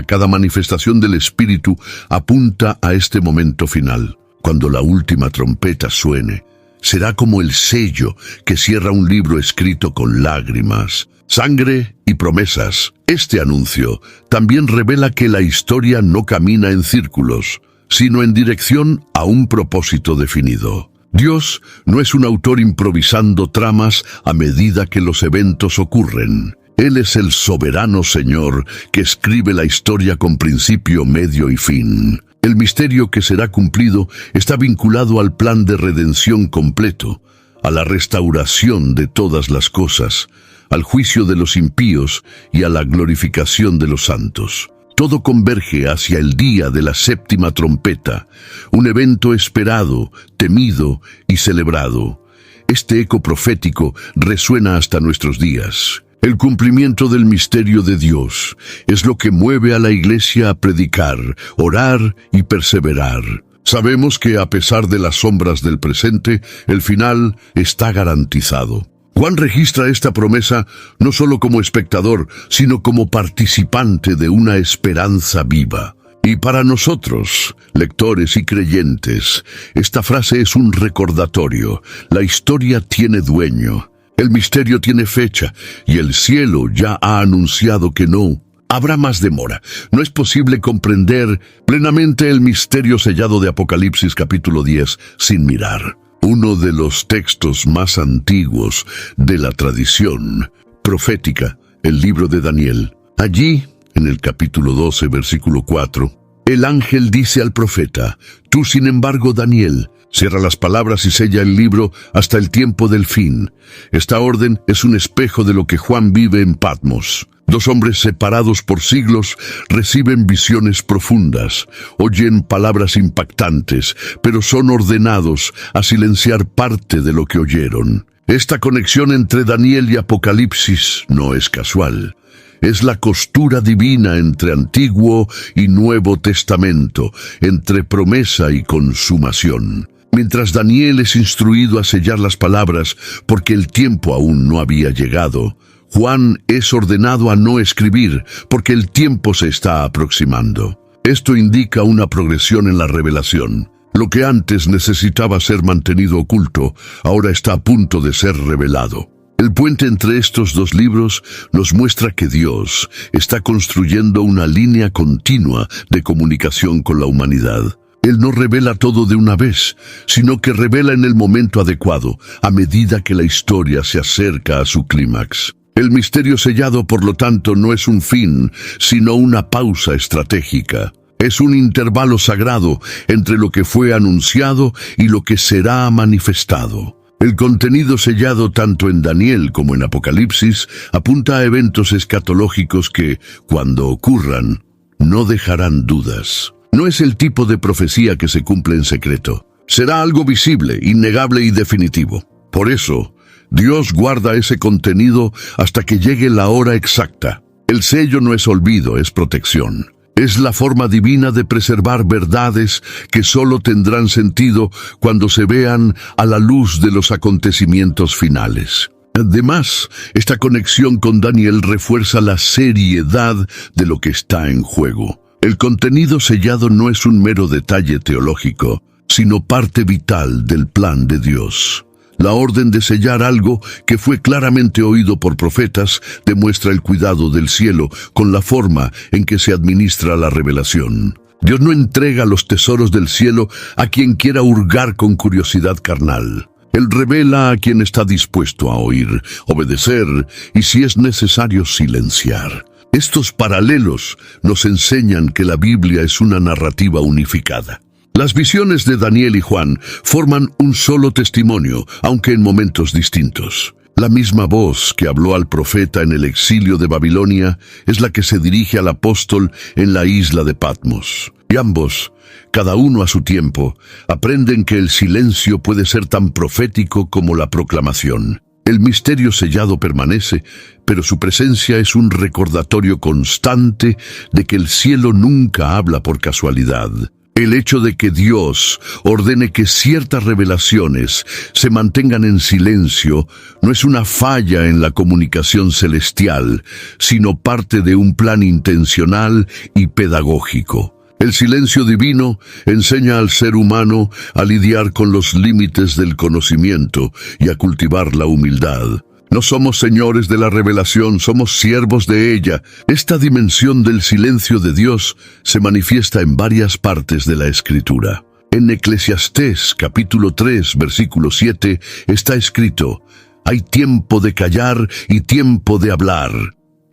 Cada manifestación del Espíritu apunta a este momento final. Cuando la última trompeta suene, será como el sello que cierra un libro escrito con lágrimas, sangre y promesas. Este anuncio también revela que la historia no camina en círculos, sino en dirección a un propósito definido. Dios no es un autor improvisando tramas a medida que los eventos ocurren. Él es el soberano Señor que escribe la historia con principio, medio y fin. El misterio que será cumplido está vinculado al plan de redención completo, a la restauración de todas las cosas, al juicio de los impíos y a la glorificación de los santos. Todo converge hacia el día de la séptima trompeta, un evento esperado, temido y celebrado. Este eco profético resuena hasta nuestros días. El cumplimiento del misterio de Dios es lo que mueve a la Iglesia a predicar, orar y perseverar. Sabemos que a pesar de las sombras del presente, el final está garantizado. Juan registra esta promesa no solo como espectador, sino como participante de una esperanza viva. Y para nosotros, lectores y creyentes, esta frase es un recordatorio. La historia tiene dueño, el misterio tiene fecha, y el cielo ya ha anunciado que no habrá más demora. No es posible comprender plenamente el misterio sellado de Apocalipsis capítulo 10 sin mirar. Uno de los textos más antiguos de la tradición profética, el libro de Daniel. Allí, en el capítulo 12, versículo 4, el ángel dice al profeta: «Tú, sin embargo, Daniel, cierra las palabras y sella el libro hasta el tiempo del fin». Esta orden es un espejo de lo que Juan vive en Patmos. Dos hombres separados por siglos reciben visiones profundas, oyen palabras impactantes, pero son ordenados a silenciar parte de lo que oyeron. Esta conexión entre Daniel y Apocalipsis no es casual. Es la costura divina entre Antiguo y Nuevo Testamento, entre promesa y consumación. Mientras Daniel es instruido a sellar las palabras porque el tiempo aún no había llegado, Juan es ordenado a no escribir porque el tiempo se está aproximando. Esto indica una progresión en la revelación. Lo que antes necesitaba ser mantenido oculto, ahora está a punto de ser revelado. El puente entre estos dos libros nos muestra que Dios está construyendo una línea continua de comunicación con la humanidad. Él no revela todo de una vez, sino que revela en el momento adecuado, a medida que la historia se acerca a su clímax. El misterio sellado, por lo tanto, no es un fin, sino una pausa estratégica. Es un intervalo sagrado entre lo que fue anunciado y lo que será manifestado. El contenido sellado tanto en Daniel como en Apocalipsis apunta a eventos escatológicos que, cuando ocurran, no dejarán dudas. No es el tipo de profecía que se cumple en secreto. Será algo visible, innegable y definitivo. Por eso, Dios guarda ese contenido hasta que llegue la hora exacta. El sello no es olvido, es protección. Es la forma divina de preservar verdades que solo tendrán sentido cuando se vean a la luz de los acontecimientos finales. Además, esta conexión con Daniel refuerza la seriedad de lo que está en juego. El contenido sellado no es un mero detalle teológico, sino parte vital del plan de Dios. La orden de sellar algo que fue claramente oído por profetas demuestra el cuidado del cielo con la forma en que se administra la revelación. Dios no entrega los tesoros del cielo a quien quiera hurgar con curiosidad carnal. Él revela a quien está dispuesto a oír, obedecer y, si es necesario, silenciar. Estos paralelos nos enseñan que la Biblia es una narrativa unificada. Las visiones de Daniel y Juan forman un solo testimonio, aunque en momentos distintos. La misma voz que habló al profeta en el exilio de Babilonia es la que se dirige al apóstol en la isla de Patmos. Y ambos, cada uno a su tiempo, aprenden que el silencio puede ser tan profético como la proclamación. El misterio sellado permanece, pero su presencia es un recordatorio constante de que el cielo nunca habla por casualidad. El hecho de que Dios ordene que ciertas revelaciones se mantengan en silencio no es una falla en la comunicación celestial, sino parte de un plan intencional y pedagógico. El silencio divino enseña al ser humano a lidiar con los límites del conocimiento y a cultivar la humildad. No somos señores de la revelación, somos siervos de ella. Esta dimensión del silencio de Dios se manifiesta en varias partes de la Escritura. En Eclesiastés, capítulo 3, versículo 7, está escrito: «Hay tiempo de callar y tiempo de hablar».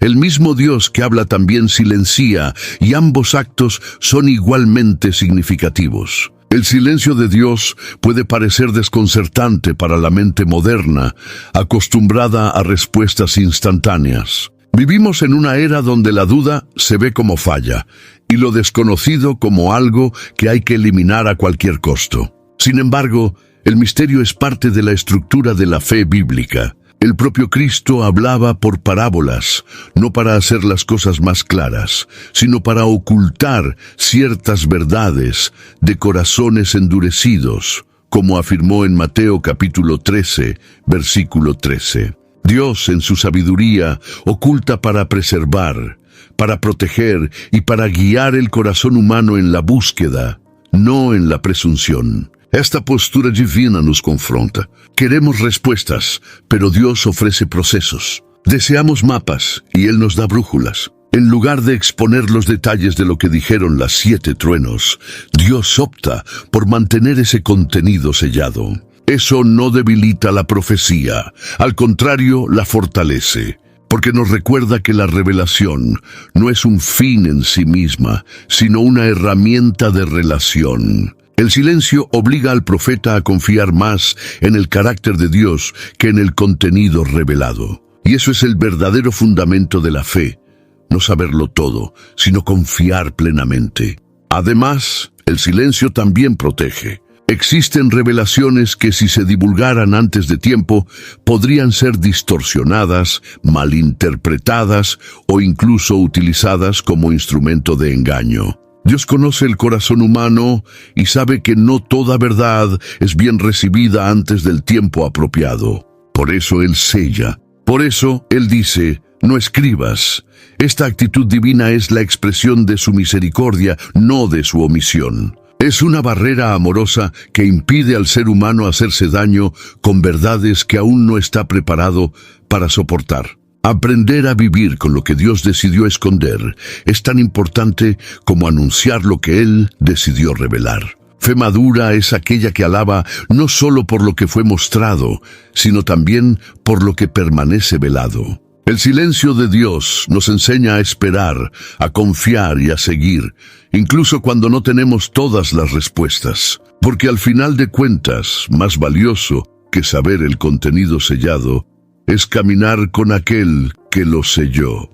El mismo Dios que habla también silencia, y ambos actos son igualmente significativos. El silencio de Dios puede parecer desconcertante para la mente moderna, acostumbrada a respuestas instantáneas. Vivimos en una era donde la duda se ve como falla y lo desconocido como algo que hay que eliminar a cualquier costo. Sin embargo, el misterio es parte de la estructura de la fe bíblica. El propio Cristo hablaba por parábolas, no para hacer las cosas más claras, sino para ocultar ciertas verdades de corazones endurecidos, como afirmó en Mateo capítulo 13, versículo 13. Dios, en su sabiduría, oculta para preservar, para proteger y para guiar el corazón humano en la búsqueda, no en la presunción. Esta postura divina nos confronta. Queremos respuestas, pero Dios ofrece procesos. Deseamos mapas y Él nos da brújulas. En lugar de exponer los detalles de lo que dijeron las 7 truenos, Dios opta por mantener ese contenido sellado. Eso no debilita la profecía, al contrario, la fortalece, porque nos recuerda que la revelación no es un fin en sí misma, sino una herramienta de relación. El silencio obliga al profeta a confiar más en el carácter de Dios que en el contenido revelado. Y eso es el verdadero fundamento de la fe, no saberlo todo, sino confiar plenamente. Además, el silencio también protege. Existen revelaciones que si se divulgaran antes de tiempo, podrían ser distorsionadas, malinterpretadas o incluso utilizadas como instrumento de engaño. Dios conoce el corazón humano y sabe que no toda verdad es bien recibida antes del tiempo apropiado. Por eso Él sella. Por eso Él dice, no escribas. Esta actitud divina es la expresión de su misericordia, no de su omisión. Es una barrera amorosa que impide al ser humano hacerse daño con verdades que aún no está preparado para soportar. Aprender a vivir con lo que Dios decidió esconder es tan importante como anunciar lo que Él decidió revelar. Fe madura es aquella que alaba no solo por lo que fue mostrado, sino también por lo que permanece velado. El silencio de Dios nos enseña a esperar, a confiar y a seguir, incluso cuando no tenemos todas las respuestas. Porque al final de cuentas, más valioso que saber el contenido sellado, es caminar con aquel que lo selló.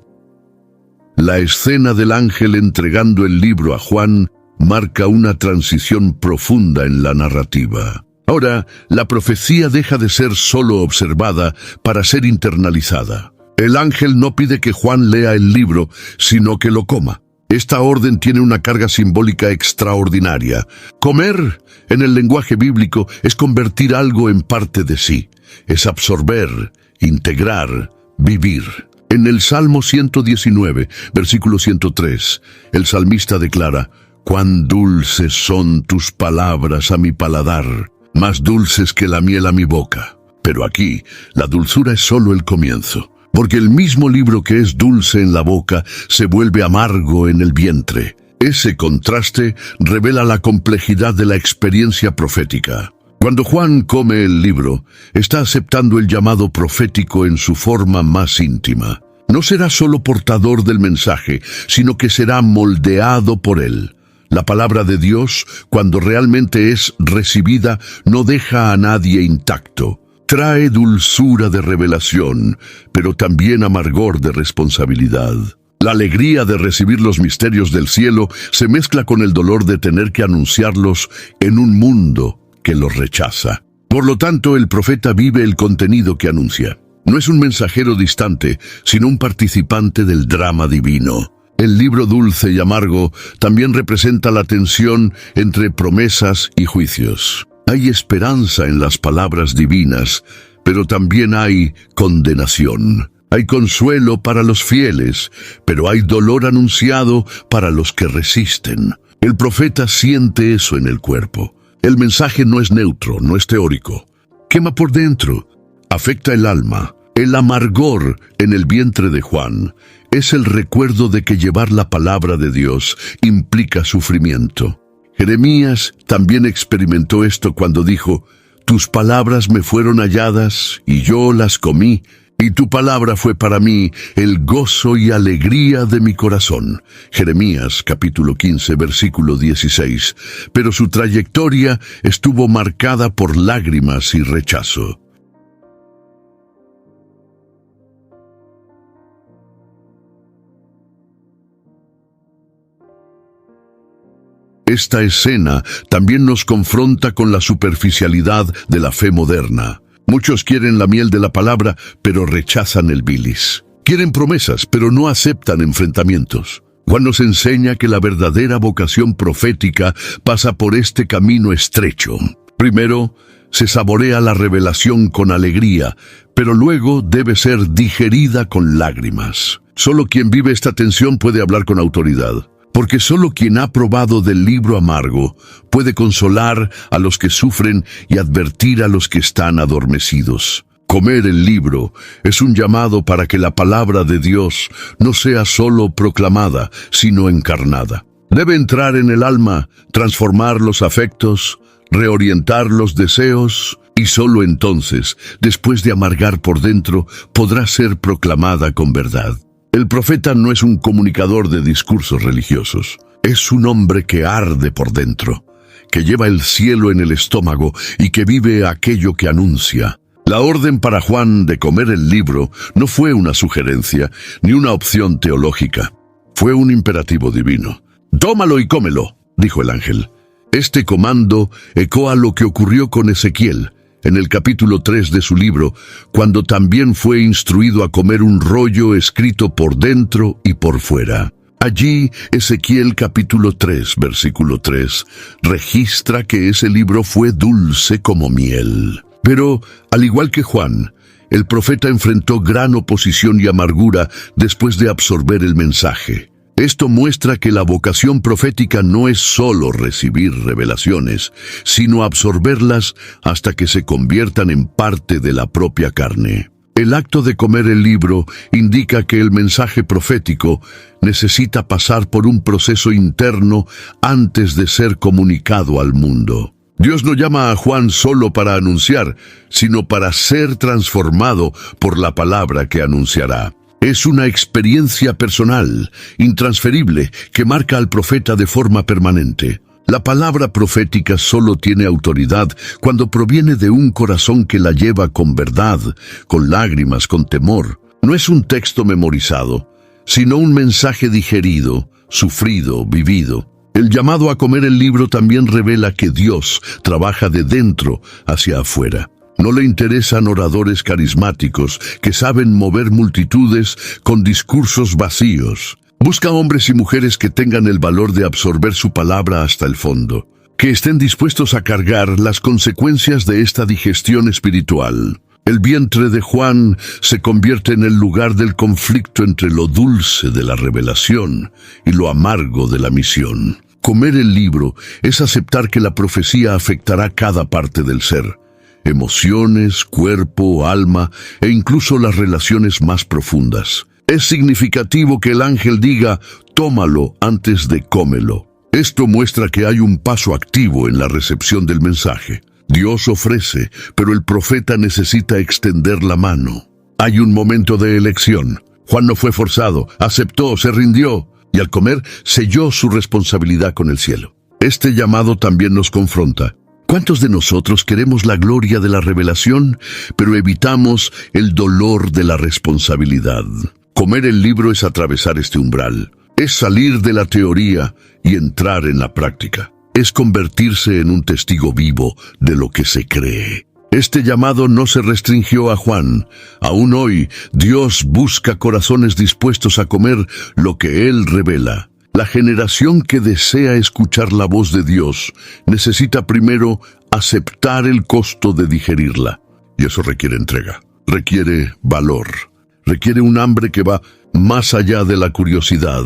La escena del ángel entregando el libro a Juan marca una transición profunda en la narrativa. Ahora, la profecía deja de ser solo observada para ser internalizada. El ángel no pide que Juan lea el libro, sino que lo coma. Esta orden tiene una carga simbólica extraordinaria. Comer, en el lenguaje bíblico, es convertir algo en parte de sí. Es absorber, integrar, vivir. En el Salmo 119, versículo 103, el salmista declara, «Cuán dulces son tus palabras a mi paladar, más dulces que la miel a mi boca». Pero aquí, la dulzura es solo el comienzo, porque el mismo libro que es dulce en la boca se vuelve amargo en el vientre. Ese contraste revela la complejidad de la experiencia profética. Cuando Juan come el libro, está aceptando el llamado profético en su forma más íntima. No será solo portador del mensaje, sino que será moldeado por él. La palabra de Dios, cuando realmente es recibida, no deja a nadie intacto. Trae dulzura de revelación, pero también amargor de responsabilidad. La alegría de recibir los misterios del cielo se mezcla con el dolor de tener que anunciarlos en un mundo que los rechaza. Por lo tanto, el profeta vive el contenido que anuncia. No es un mensajero distante, sino un participante del drama divino. El libro dulce y amargo también representa la tensión entre promesas y juicios. Hay esperanza en las palabras divinas, pero también hay condenación. Hay consuelo para los fieles, pero hay dolor anunciado para los que resisten. El profeta siente eso en el cuerpo. El mensaje no es neutro, no es teórico. Quema por dentro, afecta el alma. El amargor en el vientre de Juan es el recuerdo de que llevar la palabra de Dios implica sufrimiento. Jeremías también experimentó esto cuando dijo, «Tus palabras me fueron halladas y yo las comí, y tu palabra fue para mí el gozo y alegría de mi corazón». Jeremías capítulo 15, versículo 16. Pero su trayectoria estuvo marcada por lágrimas y rechazo. Esta escena también nos confronta con la superficialidad de la fe moderna. Muchos quieren la miel de la palabra, pero rechazan el bilis. Quieren promesas, pero no aceptan enfrentamientos. Juan nos enseña que la verdadera vocación profética pasa por este camino estrecho. Primero, se saborea la revelación con alegría, pero luego debe ser digerida con lágrimas. Solo quien vive esta tensión puede hablar con autoridad. Porque solo quien ha probado del libro amargo puede consolar a los que sufren y advertir a los que están adormecidos. Comer el libro es un llamado para que la palabra de Dios no sea solo proclamada, sino encarnada. Debe entrar en el alma, transformar los afectos, reorientar los deseos, y solo entonces, después de amargar por dentro, podrá ser proclamada con verdad. El profeta no es un comunicador de discursos religiosos. Es un hombre que arde por dentro, que lleva el cielo en el estómago y que vive aquello que anuncia. La orden para Juan de comer el libro no fue una sugerencia ni una opción teológica. Fue un imperativo divino. «Tómalo y cómelo», dijo el ángel. Este comando ecoa lo que ocurrió con Ezequiel en el capítulo 3 de su libro, cuando también fue instruido a comer un rollo escrito por dentro y por fuera. Allí, Ezequiel capítulo 3, versículo 3, registra que ese libro fue dulce como miel. Pero, al igual que Juan, el profeta enfrentó gran oposición y amargura después de absorber el mensaje. Esto muestra que la vocación profética no es solo recibir revelaciones, sino absorberlas hasta que se conviertan en parte de la propia carne. El acto de comer el libro indica que el mensaje profético necesita pasar por un proceso interno antes de ser comunicado al mundo. Dios no llama a Juan solo para anunciar, sino para ser transformado por la palabra que anunciará. Es una experiencia personal, intransferible, que marca al profeta de forma permanente. La palabra profética solo tiene autoridad cuando proviene de un corazón que la lleva con verdad, con lágrimas, con temor. No es un texto memorizado, sino un mensaje digerido, sufrido, vivido. El llamado a comer el libro también revela que Dios trabaja de dentro hacia afuera. No le interesan oradores carismáticos que saben mover multitudes con discursos vacíos. Busca hombres y mujeres que tengan el valor de absorber su palabra hasta el fondo, que estén dispuestos a cargar las consecuencias de esta digestión espiritual. El vientre de Juan se convierte en el lugar del conflicto entre lo dulce de la revelación y lo amargo de la misión. Comer el libro es aceptar que la profecía afectará cada parte del ser. Emociones, cuerpo, alma e incluso las relaciones más profundas. Es significativo que el ángel diga, tómalo antes de cómelo. Esto muestra que hay un paso activo en la recepción del mensaje. Dios ofrece, pero el profeta necesita extender la mano. Hay un momento de elección. Juan no fue forzado, aceptó, se rindió, y al comer selló su responsabilidad con el cielo. Este llamado también nos confronta. ¿Cuántos de nosotros queremos la gloria de la revelación, pero evitamos el dolor de la responsabilidad? Comer el libro es atravesar este umbral. Es salir de la teoría y entrar en la práctica. Es convertirse en un testigo vivo de lo que se cree. Este llamado no se restringió a Juan. Aún hoy, Dios busca corazones dispuestos a comer lo que Él revela. La generación que desea escuchar la voz de Dios necesita primero aceptar el costo de digerirla. Y eso requiere entrega, requiere valor, requiere un hambre que va más allá de la curiosidad,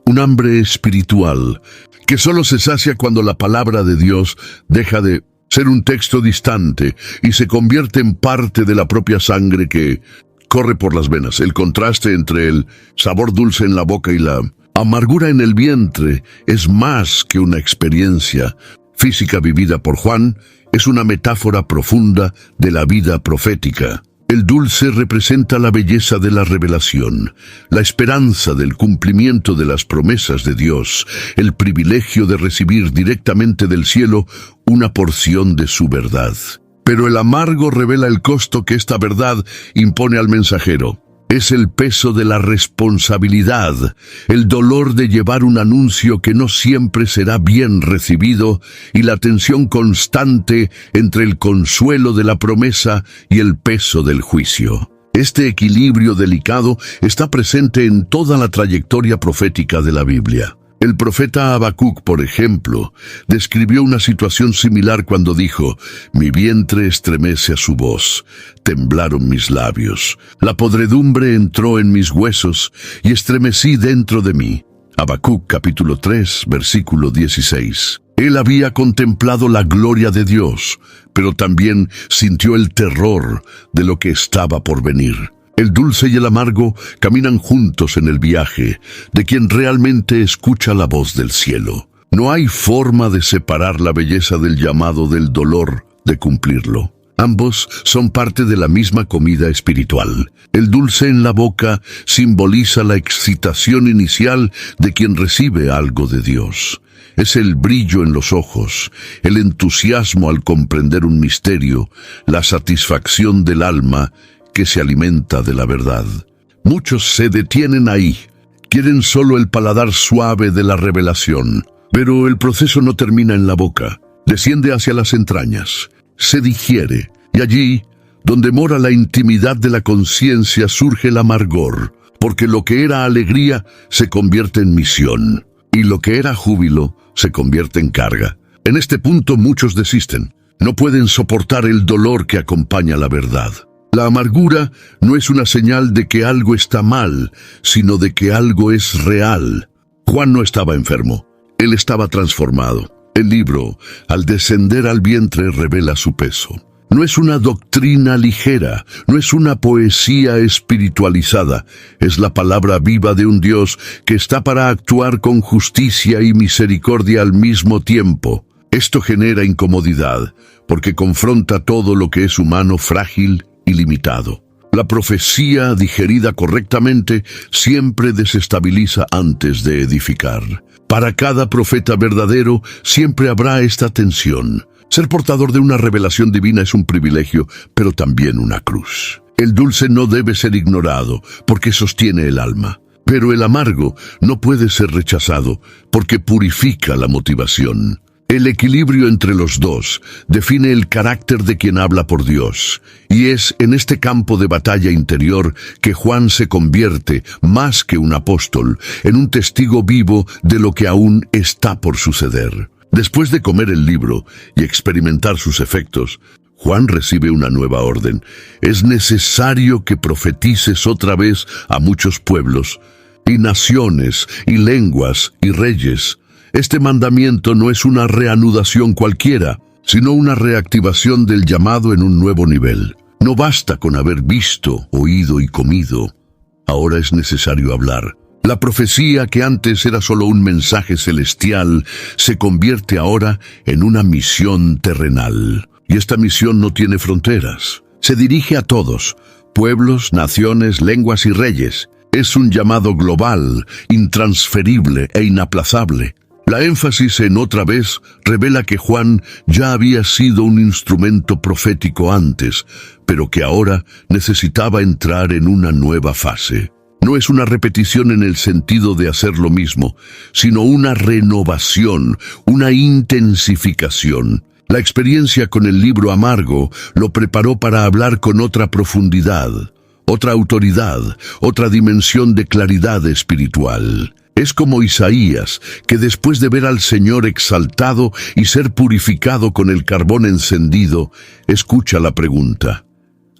un hambre espiritual, que solo se sacia cuando la palabra de Dios deja de ser un texto distante y se convierte en parte de la propia sangre que corre por las venas. El contraste entre el sabor dulce en la boca y la amargura en el vientre es más que una experiencia física vivida por Juan, es una metáfora profunda de la vida profética. El dulce representa la belleza de la revelación, la esperanza del cumplimiento de las promesas de Dios, el privilegio de recibir directamente del cielo una porción de su verdad. Pero el amargo revela el costo que esta verdad impone al mensajero. Es el peso de la responsabilidad, el dolor de llevar un anuncio que no siempre será bien recibido y la tensión constante entre el consuelo de la promesa y el peso del juicio. Este equilibrio delicado está presente en toda la trayectoria profética de la Biblia. El profeta Habacuc, por ejemplo, describió una situación similar cuando dijo: «Mi vientre estremece a su voz, temblaron mis labios, la podredumbre entró en mis huesos y estremecí dentro de mí». Habacuc capítulo 3, versículo 16. Él había contemplado la gloria de Dios, pero también sintió el terror de lo que estaba por venir. El dulce y el amargo caminan juntos en el viaje de quien realmente escucha la voz del cielo. No hay forma de separar la belleza del llamado del dolor de cumplirlo. Ambos son parte de la misma comida espiritual. El dulce en la boca simboliza la excitación inicial de quien recibe algo de Dios. Es el brillo en los ojos, el entusiasmo al comprender un misterio, la satisfacción del alma que se alimenta de la verdad. Muchos se detienen ahí, quieren solo el paladar suave de la revelación. Pero el proceso no termina en la boca, desciende hacia las entrañas, se digiere, y allí, donde mora la intimidad de la conciencia, surge el amargor, porque lo que era alegría se convierte en misión, y lo que era júbilo se convierte en carga. En este punto muchos desisten, no pueden soportar el dolor que acompaña la verdad. La amargura no es una señal de que algo está mal, sino de que algo es real. Juan no estaba enfermo, él estaba transformado. El libro, al descender al vientre, revela su peso. No es una doctrina ligera, no es una poesía espiritualizada, es la palabra viva de un Dios que está para actuar con justicia y misericordia al mismo tiempo. Esto genera incomodidad, porque confronta todo lo que es humano, frágil y limitado. La profecía, digerida correctamente, siempre desestabiliza antes de edificar. Para cada profeta verdadero, siempre habrá esta tensión. Ser portador de una revelación divina es un privilegio, pero también una cruz. El dulce no debe ser ignorado, porque sostiene el alma. Pero el amargo no puede ser rechazado, porque purifica la motivación. El equilibrio entre los dos define el carácter de quien habla por Dios, y es en este campo de batalla interior que Juan se convierte, más que un apóstol, en un testigo vivo de lo que aún está por suceder. Después de comer el libro y experimentar sus efectos, Juan recibe una nueva orden. Es necesario que profetices otra vez a muchos pueblos, y naciones, y lenguas, y reyes. Este mandamiento no es una reanudación cualquiera, sino una reactivación del llamado en un nuevo nivel. No basta con haber visto, oído y comido. Ahora es necesario hablar. La profecía, que antes era solo un mensaje celestial, se convierte ahora en una misión terrenal. Y esta misión no tiene fronteras. Se dirige a todos, pueblos, naciones, lenguas y reyes. Es un llamado global, intransferible e inaplazable. La énfasis en otra vez revela que Juan ya había sido un instrumento profético antes, pero que ahora necesitaba entrar en una nueva fase. No es una repetición en el sentido de hacer lo mismo, sino una renovación, una intensificación. La experiencia con el libro amargo lo preparó para hablar con otra profundidad, otra autoridad, otra dimensión de claridad espiritual. Es como Isaías, que después de ver al Señor exaltado y ser purificado con el carbón encendido, escucha la pregunta: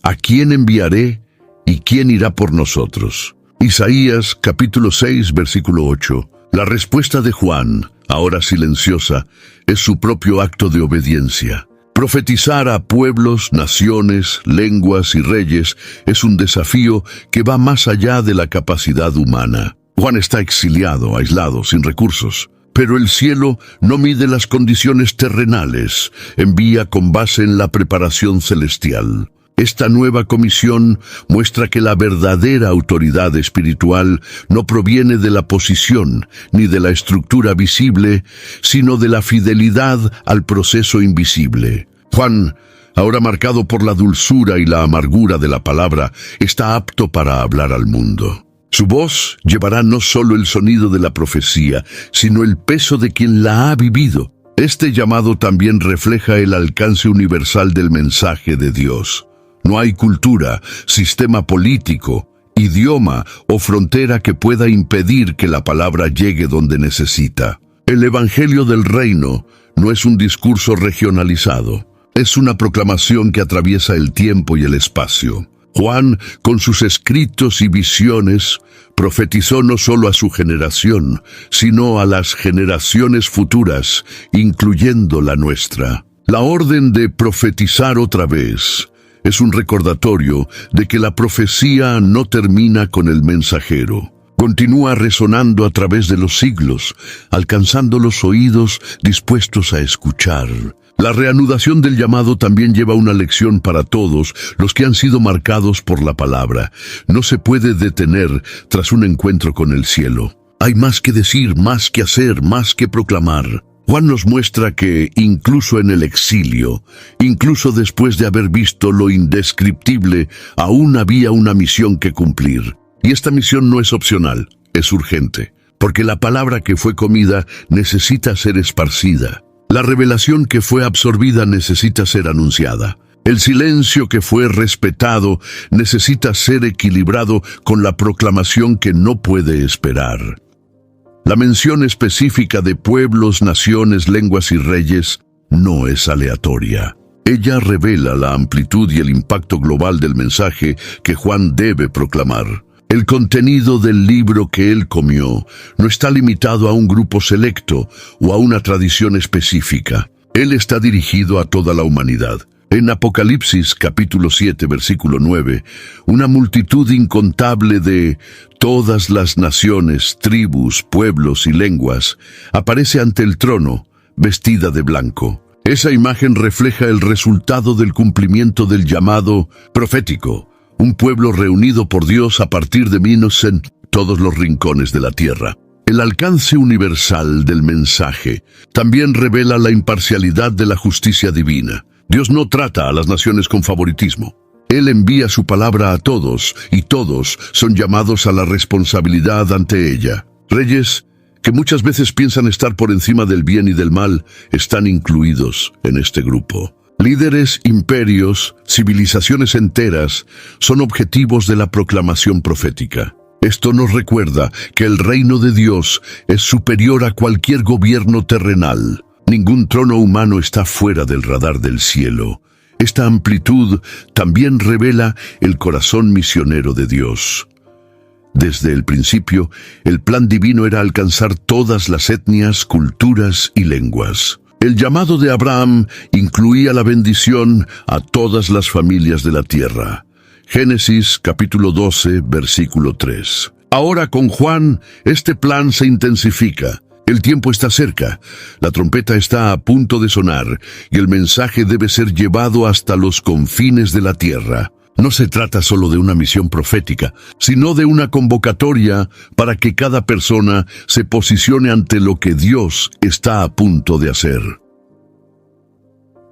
¿a quién enviaré y quién irá por nosotros? Isaías capítulo 6, versículo 8. La respuesta de Juan, ahora silenciosa, es su propio acto de obediencia. Profetizar a pueblos, naciones, lenguas y reyes es un desafío que va más allá de la capacidad humana. Juan está exiliado, aislado, sin recursos. Pero el cielo no mide las condiciones terrenales, envía con base en la preparación celestial. Esta nueva comisión muestra que la verdadera autoridad espiritual no proviene de la posición ni de la estructura visible, sino de la fidelidad al proceso invisible. Juan, ahora marcado por la dulzura y la amargura de la palabra, está apto para hablar al mundo. Su voz llevará no solo el sonido de la profecía, sino el peso de quien la ha vivido. Este llamado también refleja el alcance universal del mensaje de Dios. No hay cultura, sistema político, idioma o frontera que pueda impedir que la palabra llegue donde necesita. El Evangelio del Reino no es un discurso regionalizado, es una proclamación que atraviesa el tiempo y el espacio. Juan, con sus escritos y visiones, profetizó no solo a su generación, sino a las generaciones futuras, incluyendo la nuestra. La orden de profetizar otra vez es un recordatorio de que la profecía no termina con el mensajero. Continúa resonando a través de los siglos, alcanzando los oídos dispuestos a escuchar. La reanudación del llamado también lleva una lección para todos los que han sido marcados por la palabra. No se puede detener tras un encuentro con el cielo. Hay más que decir, más que hacer, más que proclamar. Juan nos muestra que, incluso en el exilio, incluso después de haber visto lo indescriptible, aún había una misión que cumplir. Y esta misión no es opcional, es urgente. porque la palabra que fue comida necesita ser esparcida. La revelación que fue absorbida necesita ser anunciada. El silencio que fue respetado necesita ser equilibrado con la proclamación que no puede esperar. La mención específica de pueblos, naciones, lenguas y reyes no es aleatoria. Ella revela la amplitud y el impacto global del mensaje que Juan debe proclamar. El contenido del libro que él comió no está limitado a un grupo selecto o a una tradición específica. Él está dirigido a toda la humanidad. En Apocalipsis capítulo 7, versículo 9, una multitud incontable de todas las naciones, tribus, pueblos y lenguas aparece ante el trono, vestida de blanco. Esa imagen refleja el resultado del cumplimiento del llamado profético, un pueblo reunido por Dios a partir de minos en todos los rincones de la tierra. El alcance universal del mensaje también revela la imparcialidad de la justicia divina. Dios no trata a las naciones con favoritismo. Él envía su palabra a todos, y todos son llamados a la responsabilidad ante ella. Reyes, que muchas veces piensan estar por encima del bien y del mal, están incluidos en este grupo. Líderes, imperios, civilizaciones enteras son objetivos de la proclamación profética. Esto nos recuerda que el reino de Dios es superior a cualquier gobierno terrenal. Ningún trono humano está fuera del radar del cielo. Esta amplitud también revela el corazón misionero de Dios. Desde el principio, el plan divino era alcanzar todas las etnias, culturas y lenguas. El llamado de Abraham incluía la bendición a todas las familias de la tierra. Génesis capítulo 12, versículo 3. Ahora con Juan, este plan se intensifica. El tiempo está cerca, la trompeta está a punto de sonar y el mensaje debe ser llevado hasta los confines de la tierra. No se trata solo de una misión profética, sino de una convocatoria para que cada persona se posicione ante lo que Dios está a punto de hacer.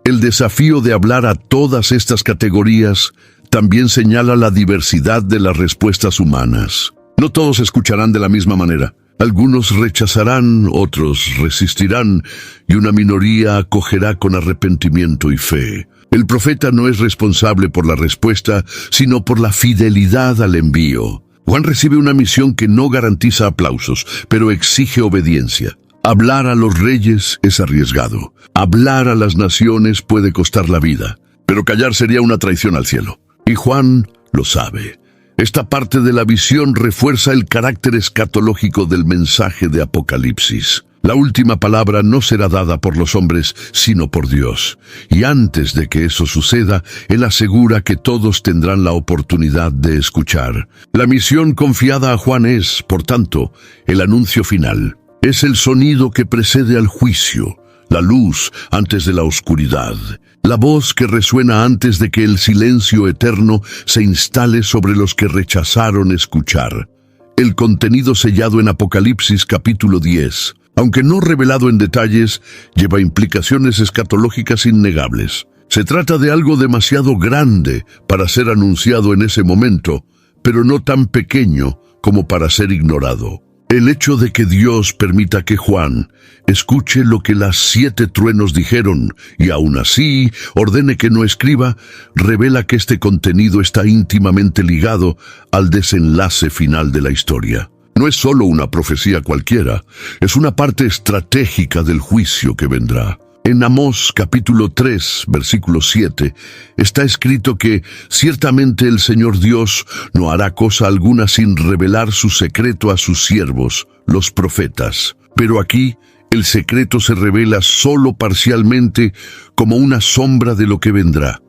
El desafío de hablar a todas estas categorías también señala la diversidad de las respuestas humanas. No todos escucharán de la misma manera. Algunos rechazarán, otros resistirán, y una minoría acogerá con arrepentimiento y fe. El profeta no es responsable por la respuesta, sino por la fidelidad al envío. Juan recibe una misión que no garantiza aplausos, pero exige obediencia. Hablar a los reyes es arriesgado. Hablar a las naciones puede costar la vida, pero callar sería una traición al cielo. Y Juan lo sabe. Esta parte de la visión refuerza el carácter escatológico del mensaje de Apocalipsis. La última palabra no será dada por los hombres, sino por Dios. Y antes de que eso suceda, Él asegura que todos tendrán la oportunidad de escuchar. La misión confiada a Juan es, por tanto, el anuncio final. Es el sonido que precede al juicio, la luz antes de la oscuridad, la voz que resuena antes de que el silencio eterno se instale sobre los que rechazaron escuchar. El contenido sellado en Apocalipsis capítulo 10, aunque no revelado en detalles, lleva implicaciones escatológicas innegables. Se trata de algo demasiado grande para ser anunciado en ese momento, pero no tan pequeño como para ser ignorado. El hecho de que Dios permita que Juan escuche lo que las 7 truenos dijeron y aún así ordene que no escriba, revela que este contenido está íntimamente ligado al desenlace final de la historia. No es solo una profecía cualquiera, es una parte estratégica del juicio que vendrá. En Amós capítulo 3, versículo 7, está escrito que ciertamente el Señor Dios no hará cosa alguna sin revelar su secreto a sus siervos, los profetas. Pero aquí el secreto se revela solo parcialmente como una sombra de lo que vendrá.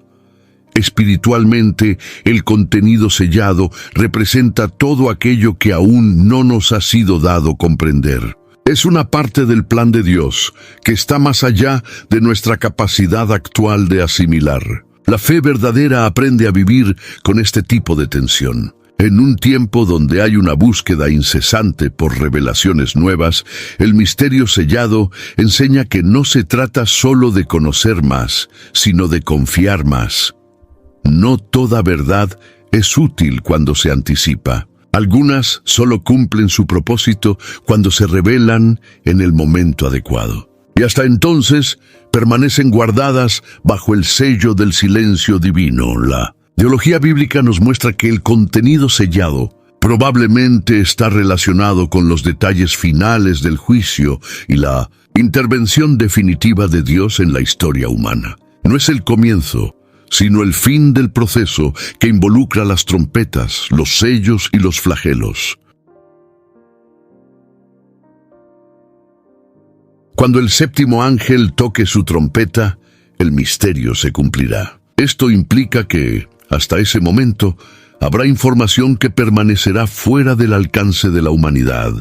Espiritualmente, el contenido sellado representa todo aquello que aún no nos ha sido dado comprender. Es una parte del plan de Dios que está más allá de nuestra capacidad actual de asimilar. La fe verdadera aprende a vivir con este tipo de tensión. En un tiempo donde hay una búsqueda incesante por revelaciones nuevas, el misterio sellado enseña que no se trata solo de conocer más, sino de confiar más. No toda verdad es útil cuando se anticipa. Algunas solo cumplen su propósito cuando se revelan en el momento adecuado. Y hasta entonces permanecen guardadas bajo el sello del silencio divino. La teología bíblica nos muestra que el contenido sellado probablemente está relacionado con los detalles finales del juicio y la intervención definitiva de Dios en la historia humana. No es el comienzo, sino el fin del proceso que involucra las trompetas, los sellos y los flagelos. Cuando el séptimo ángel toque su trompeta, el misterio se cumplirá. Esto implica que, hasta ese momento, habrá información que permanecerá fuera del alcance de la humanidad,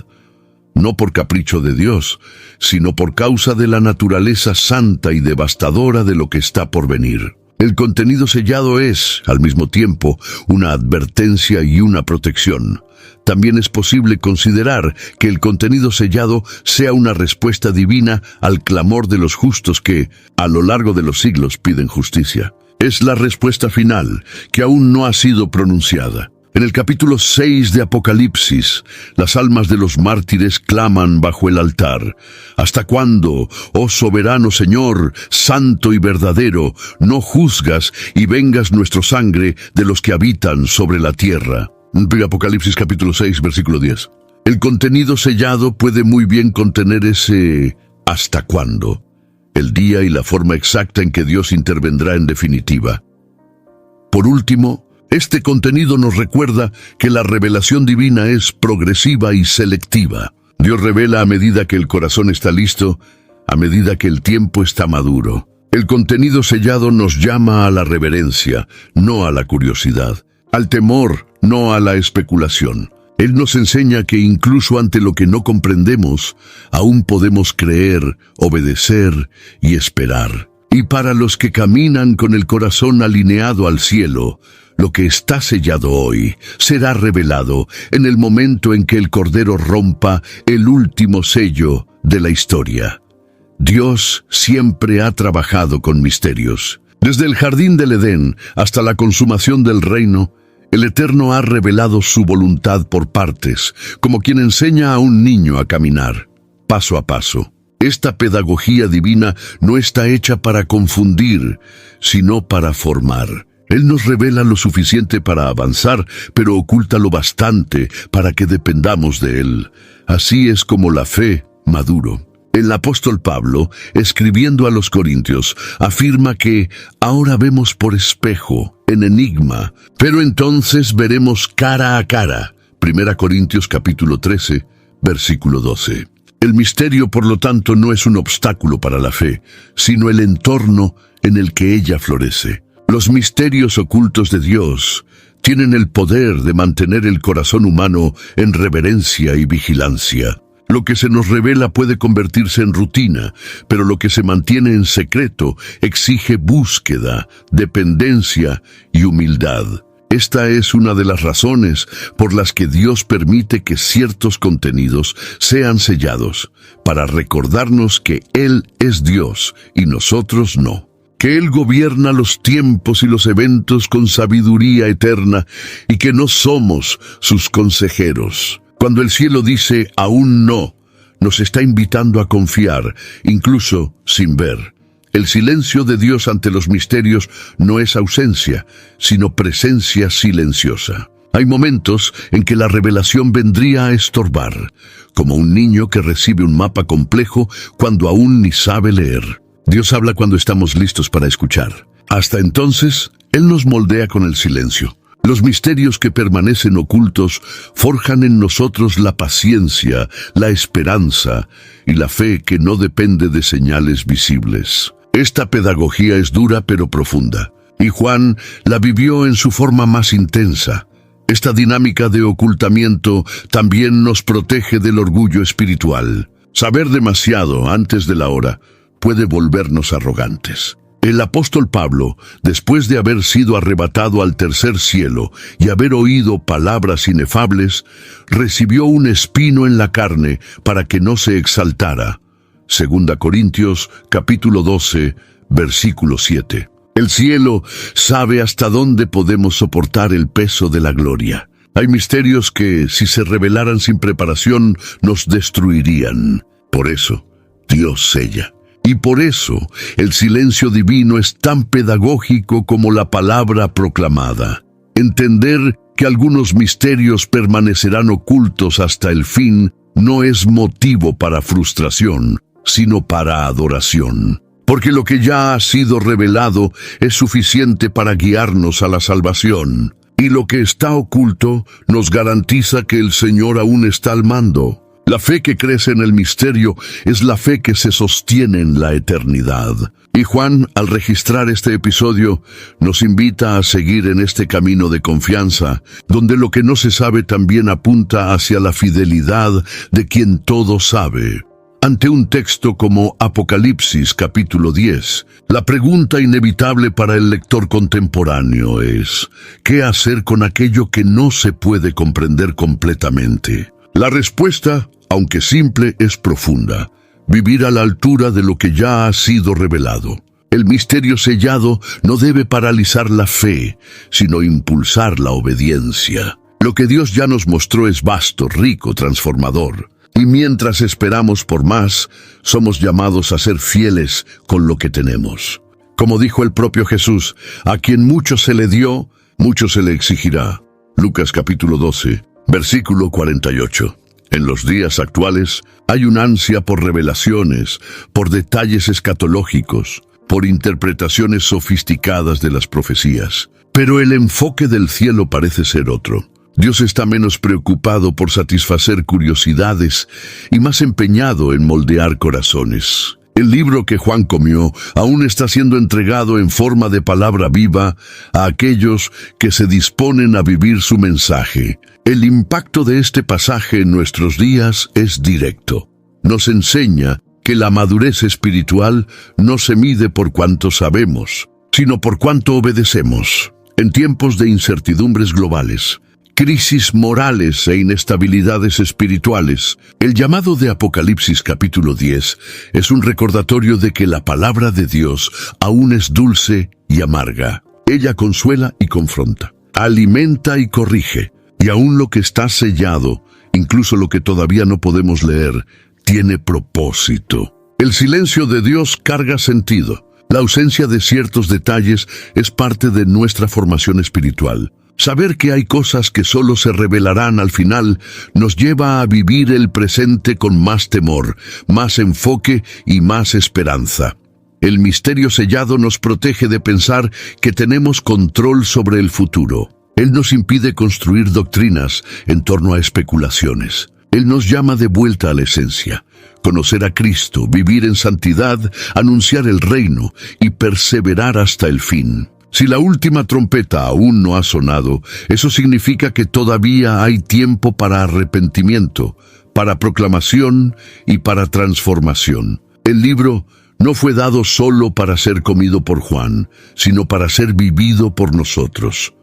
no por capricho de Dios, sino por causa de la naturaleza santa y devastadora de lo que está por venir. El contenido sellado es, al mismo tiempo, una advertencia y una protección. También es posible considerar que el contenido sellado sea una respuesta divina al clamor de los justos que, a lo largo de los siglos, piden justicia. Es la respuesta final, que aún no ha sido pronunciada. En el capítulo 6 de Apocalipsis, las almas de los mártires claman bajo el altar. ¿Hasta cuándo, oh soberano Señor, santo y verdadero, no juzgas y vengas nuestra sangre de los que habitan sobre la tierra? Apocalipsis capítulo 6, versículo 10. El contenido sellado puede muy bien contener ese ¿hasta cuándo? El día y la forma exacta en que Dios intervendrá en definitiva. Por último, este contenido nos recuerda que la revelación divina es progresiva y selectiva. Dios revela a medida que el corazón está listo, a medida que el tiempo está maduro. El contenido sellado nos llama a la reverencia, no a la curiosidad, al temor, no a la especulación. Él nos enseña que incluso ante lo que no comprendemos, aún podemos creer, obedecer y esperar. Y para los que caminan con el corazón alineado al cielo, lo que está sellado hoy será revelado en el momento en que el Cordero rompa el último sello de la historia. Dios siempre ha trabajado con misterios. Desde el jardín del Edén hasta la consumación del reino, el Eterno ha revelado su voluntad por partes, como quien enseña a un niño a caminar, paso a paso. Esta pedagogía divina no está hecha para confundir, sino para formar. Él nos revela lo suficiente para avanzar, pero oculta lo bastante para que dependamos de Él. Así es como la fe maduro. El apóstol Pablo, escribiendo a los Corintios, afirma que ahora vemos por espejo, en enigma, pero entonces veremos cara a cara. 1 Corintios capítulo 13, versículo 12. El misterio, por lo tanto, no es un obstáculo para la fe, sino el entorno en el que ella florece. Los misterios ocultos de Dios tienen el poder de mantener el corazón humano en reverencia y vigilancia. Lo que se nos revela puede convertirse en rutina, pero lo que se mantiene en secreto exige búsqueda, dependencia y humildad. Esta es una de las razones por las que Dios permite que ciertos contenidos sean sellados, para recordarnos que Él es Dios y nosotros no. Que Él gobierna los tiempos y los eventos con sabiduría eterna y que no somos sus consejeros. Cuando el cielo dice aún no, nos está invitando a confiar, incluso sin ver. El silencio de Dios ante los misterios no es ausencia, sino presencia silenciosa. Hay momentos en que la revelación vendría a estorbar, como un niño que recibe un mapa complejo cuando aún ni sabe leer. Dios habla cuando estamos listos para escuchar. Hasta entonces, Él nos moldea con el silencio. Los misterios que permanecen ocultos forjan en nosotros la paciencia, la esperanza y la fe que no depende de señales visibles. Esta pedagogía es dura pero profunda, y Juan la vivió en su forma más intensa. Esta dinámica de ocultamiento también nos protege del orgullo espiritual. Saber demasiado antes de la hora puede volvernos arrogantes. El apóstol Pablo, después de haber sido arrebatado al tercer cielo y haber oído palabras inefables, recibió un espino en la carne para que no se exaltara. 2 Corintios capítulo 12, versículo 7. El cielo sabe hasta dónde podemos soportar el peso de la gloria. Hay misterios que, si se revelaran sin preparación, nos destruirían. Por eso, Dios sella. Y por eso, el silencio divino es tan pedagógico como la palabra proclamada. Entender que algunos misterios permanecerán ocultos hasta el fin no es motivo para frustración, sino para adoración. Porque lo que ya ha sido revelado es suficiente para guiarnos a la salvación. Y lo que está oculto nos garantiza que el Señor aún está al mando. La fe que crece en el misterio es la fe que se sostiene en la eternidad. Y Juan, al registrar este episodio, nos invita a seguir en este camino de confianza, donde lo que no se sabe también apunta hacia la fidelidad de quien todo sabe. Ante un texto como Apocalipsis capítulo 10, la pregunta inevitable para el lector contemporáneo es: ¿qué hacer con aquello que no se puede comprender completamente? La respuesta, aunque simple, es profunda. Vivir a la altura de lo que ya ha sido revelado. El misterio sellado no debe paralizar la fe, sino impulsar la obediencia. Lo que Dios ya nos mostró es vasto, rico, transformador. Y mientras esperamos por más, somos llamados a ser fieles con lo que tenemos. Como dijo el propio Jesús, a quien mucho se le dio, mucho se le exigirá. Lucas capítulo 12, versículo 48. En los días actuales hay una ansia por revelaciones, por detalles escatológicos, por interpretaciones sofisticadas de las profecías. Pero el enfoque del cielo parece ser otro. Dios está menos preocupado por satisfacer curiosidades y más empeñado en moldear corazones. El libro que Juan comió aún está siendo entregado en forma de palabra viva a aquellos que se disponen a vivir su mensaje. El impacto de este pasaje en nuestros días es directo. Nos enseña que la madurez espiritual no se mide por cuánto sabemos, sino por cuánto obedecemos. En tiempos de incertidumbres globales, crisis morales e inestabilidades espirituales, el llamado de Apocalipsis capítulo 10 es un recordatorio de que la palabra de Dios aún es dulce y amarga. Ella consuela y confronta, alimenta y corrige, y aún lo que está sellado, incluso lo que todavía no podemos leer, tiene propósito. El silencio de Dios carga sentido. La ausencia de ciertos detalles es parte de nuestra formación espiritual. Saber que hay cosas que solo se revelarán al final nos lleva a vivir el presente con más temor, más enfoque y más esperanza. El misterio sellado nos protege de pensar que tenemos control sobre el futuro. Él nos impide construir doctrinas en torno a especulaciones. Él nos llama de vuelta a la esencia. Conocer a Cristo, vivir en santidad, anunciar el reino y perseverar hasta el fin. Si la última trompeta aún no ha sonado, eso significa que todavía hay tiempo para arrepentimiento, para proclamación y para transformación. El libro no fue dado solo para ser comido por Juan, sino para ser vivido por nosotros.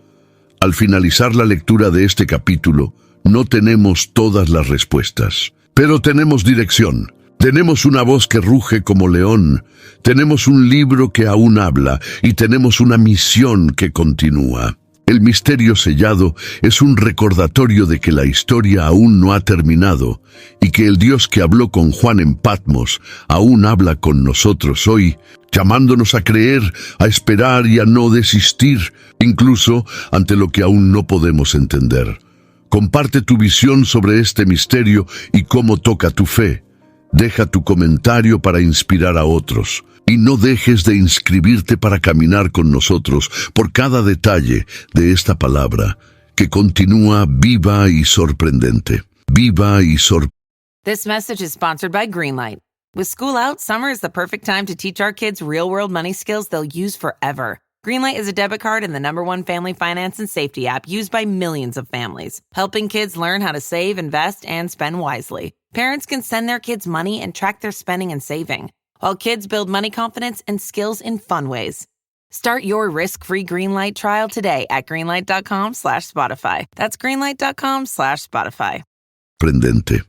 Al finalizar la lectura de este capítulo, no tenemos todas las respuestas, pero tenemos dirección. Tenemos una voz que ruge como león, tenemos un libro que aún habla y tenemos una misión que continúa. El misterio sellado es un recordatorio de que la historia aún no ha terminado y que el Dios que habló con Juan en Patmos aún habla con nosotros hoy, llamándonos a creer, a esperar y a no desistir, incluso ante lo que aún no podemos entender. Comparte tu visión sobre este misterio y cómo toca tu fe. Deja tu comentario para inspirar a otros. Y no dejes de inscribirte para caminar con nosotros por cada detalle de esta palabra que continúa viva y sorprendente. Viva y sorprendente. This message is sponsored by Greenlight. With school out, summer is the perfect time to teach our kids real-world money skills they'll use forever. Greenlight is a debit card and the #1 family finance and safety app used by millions of families, helping kids learn how to save, invest, and spend wisely. Parents can send their kids money and track their spending and saving, while kids build money confidence and skills in fun ways. Start your risk-free Greenlight trial today at greenlight.com/Spotify. That's greenlight.com/Spotify. Sorprendente.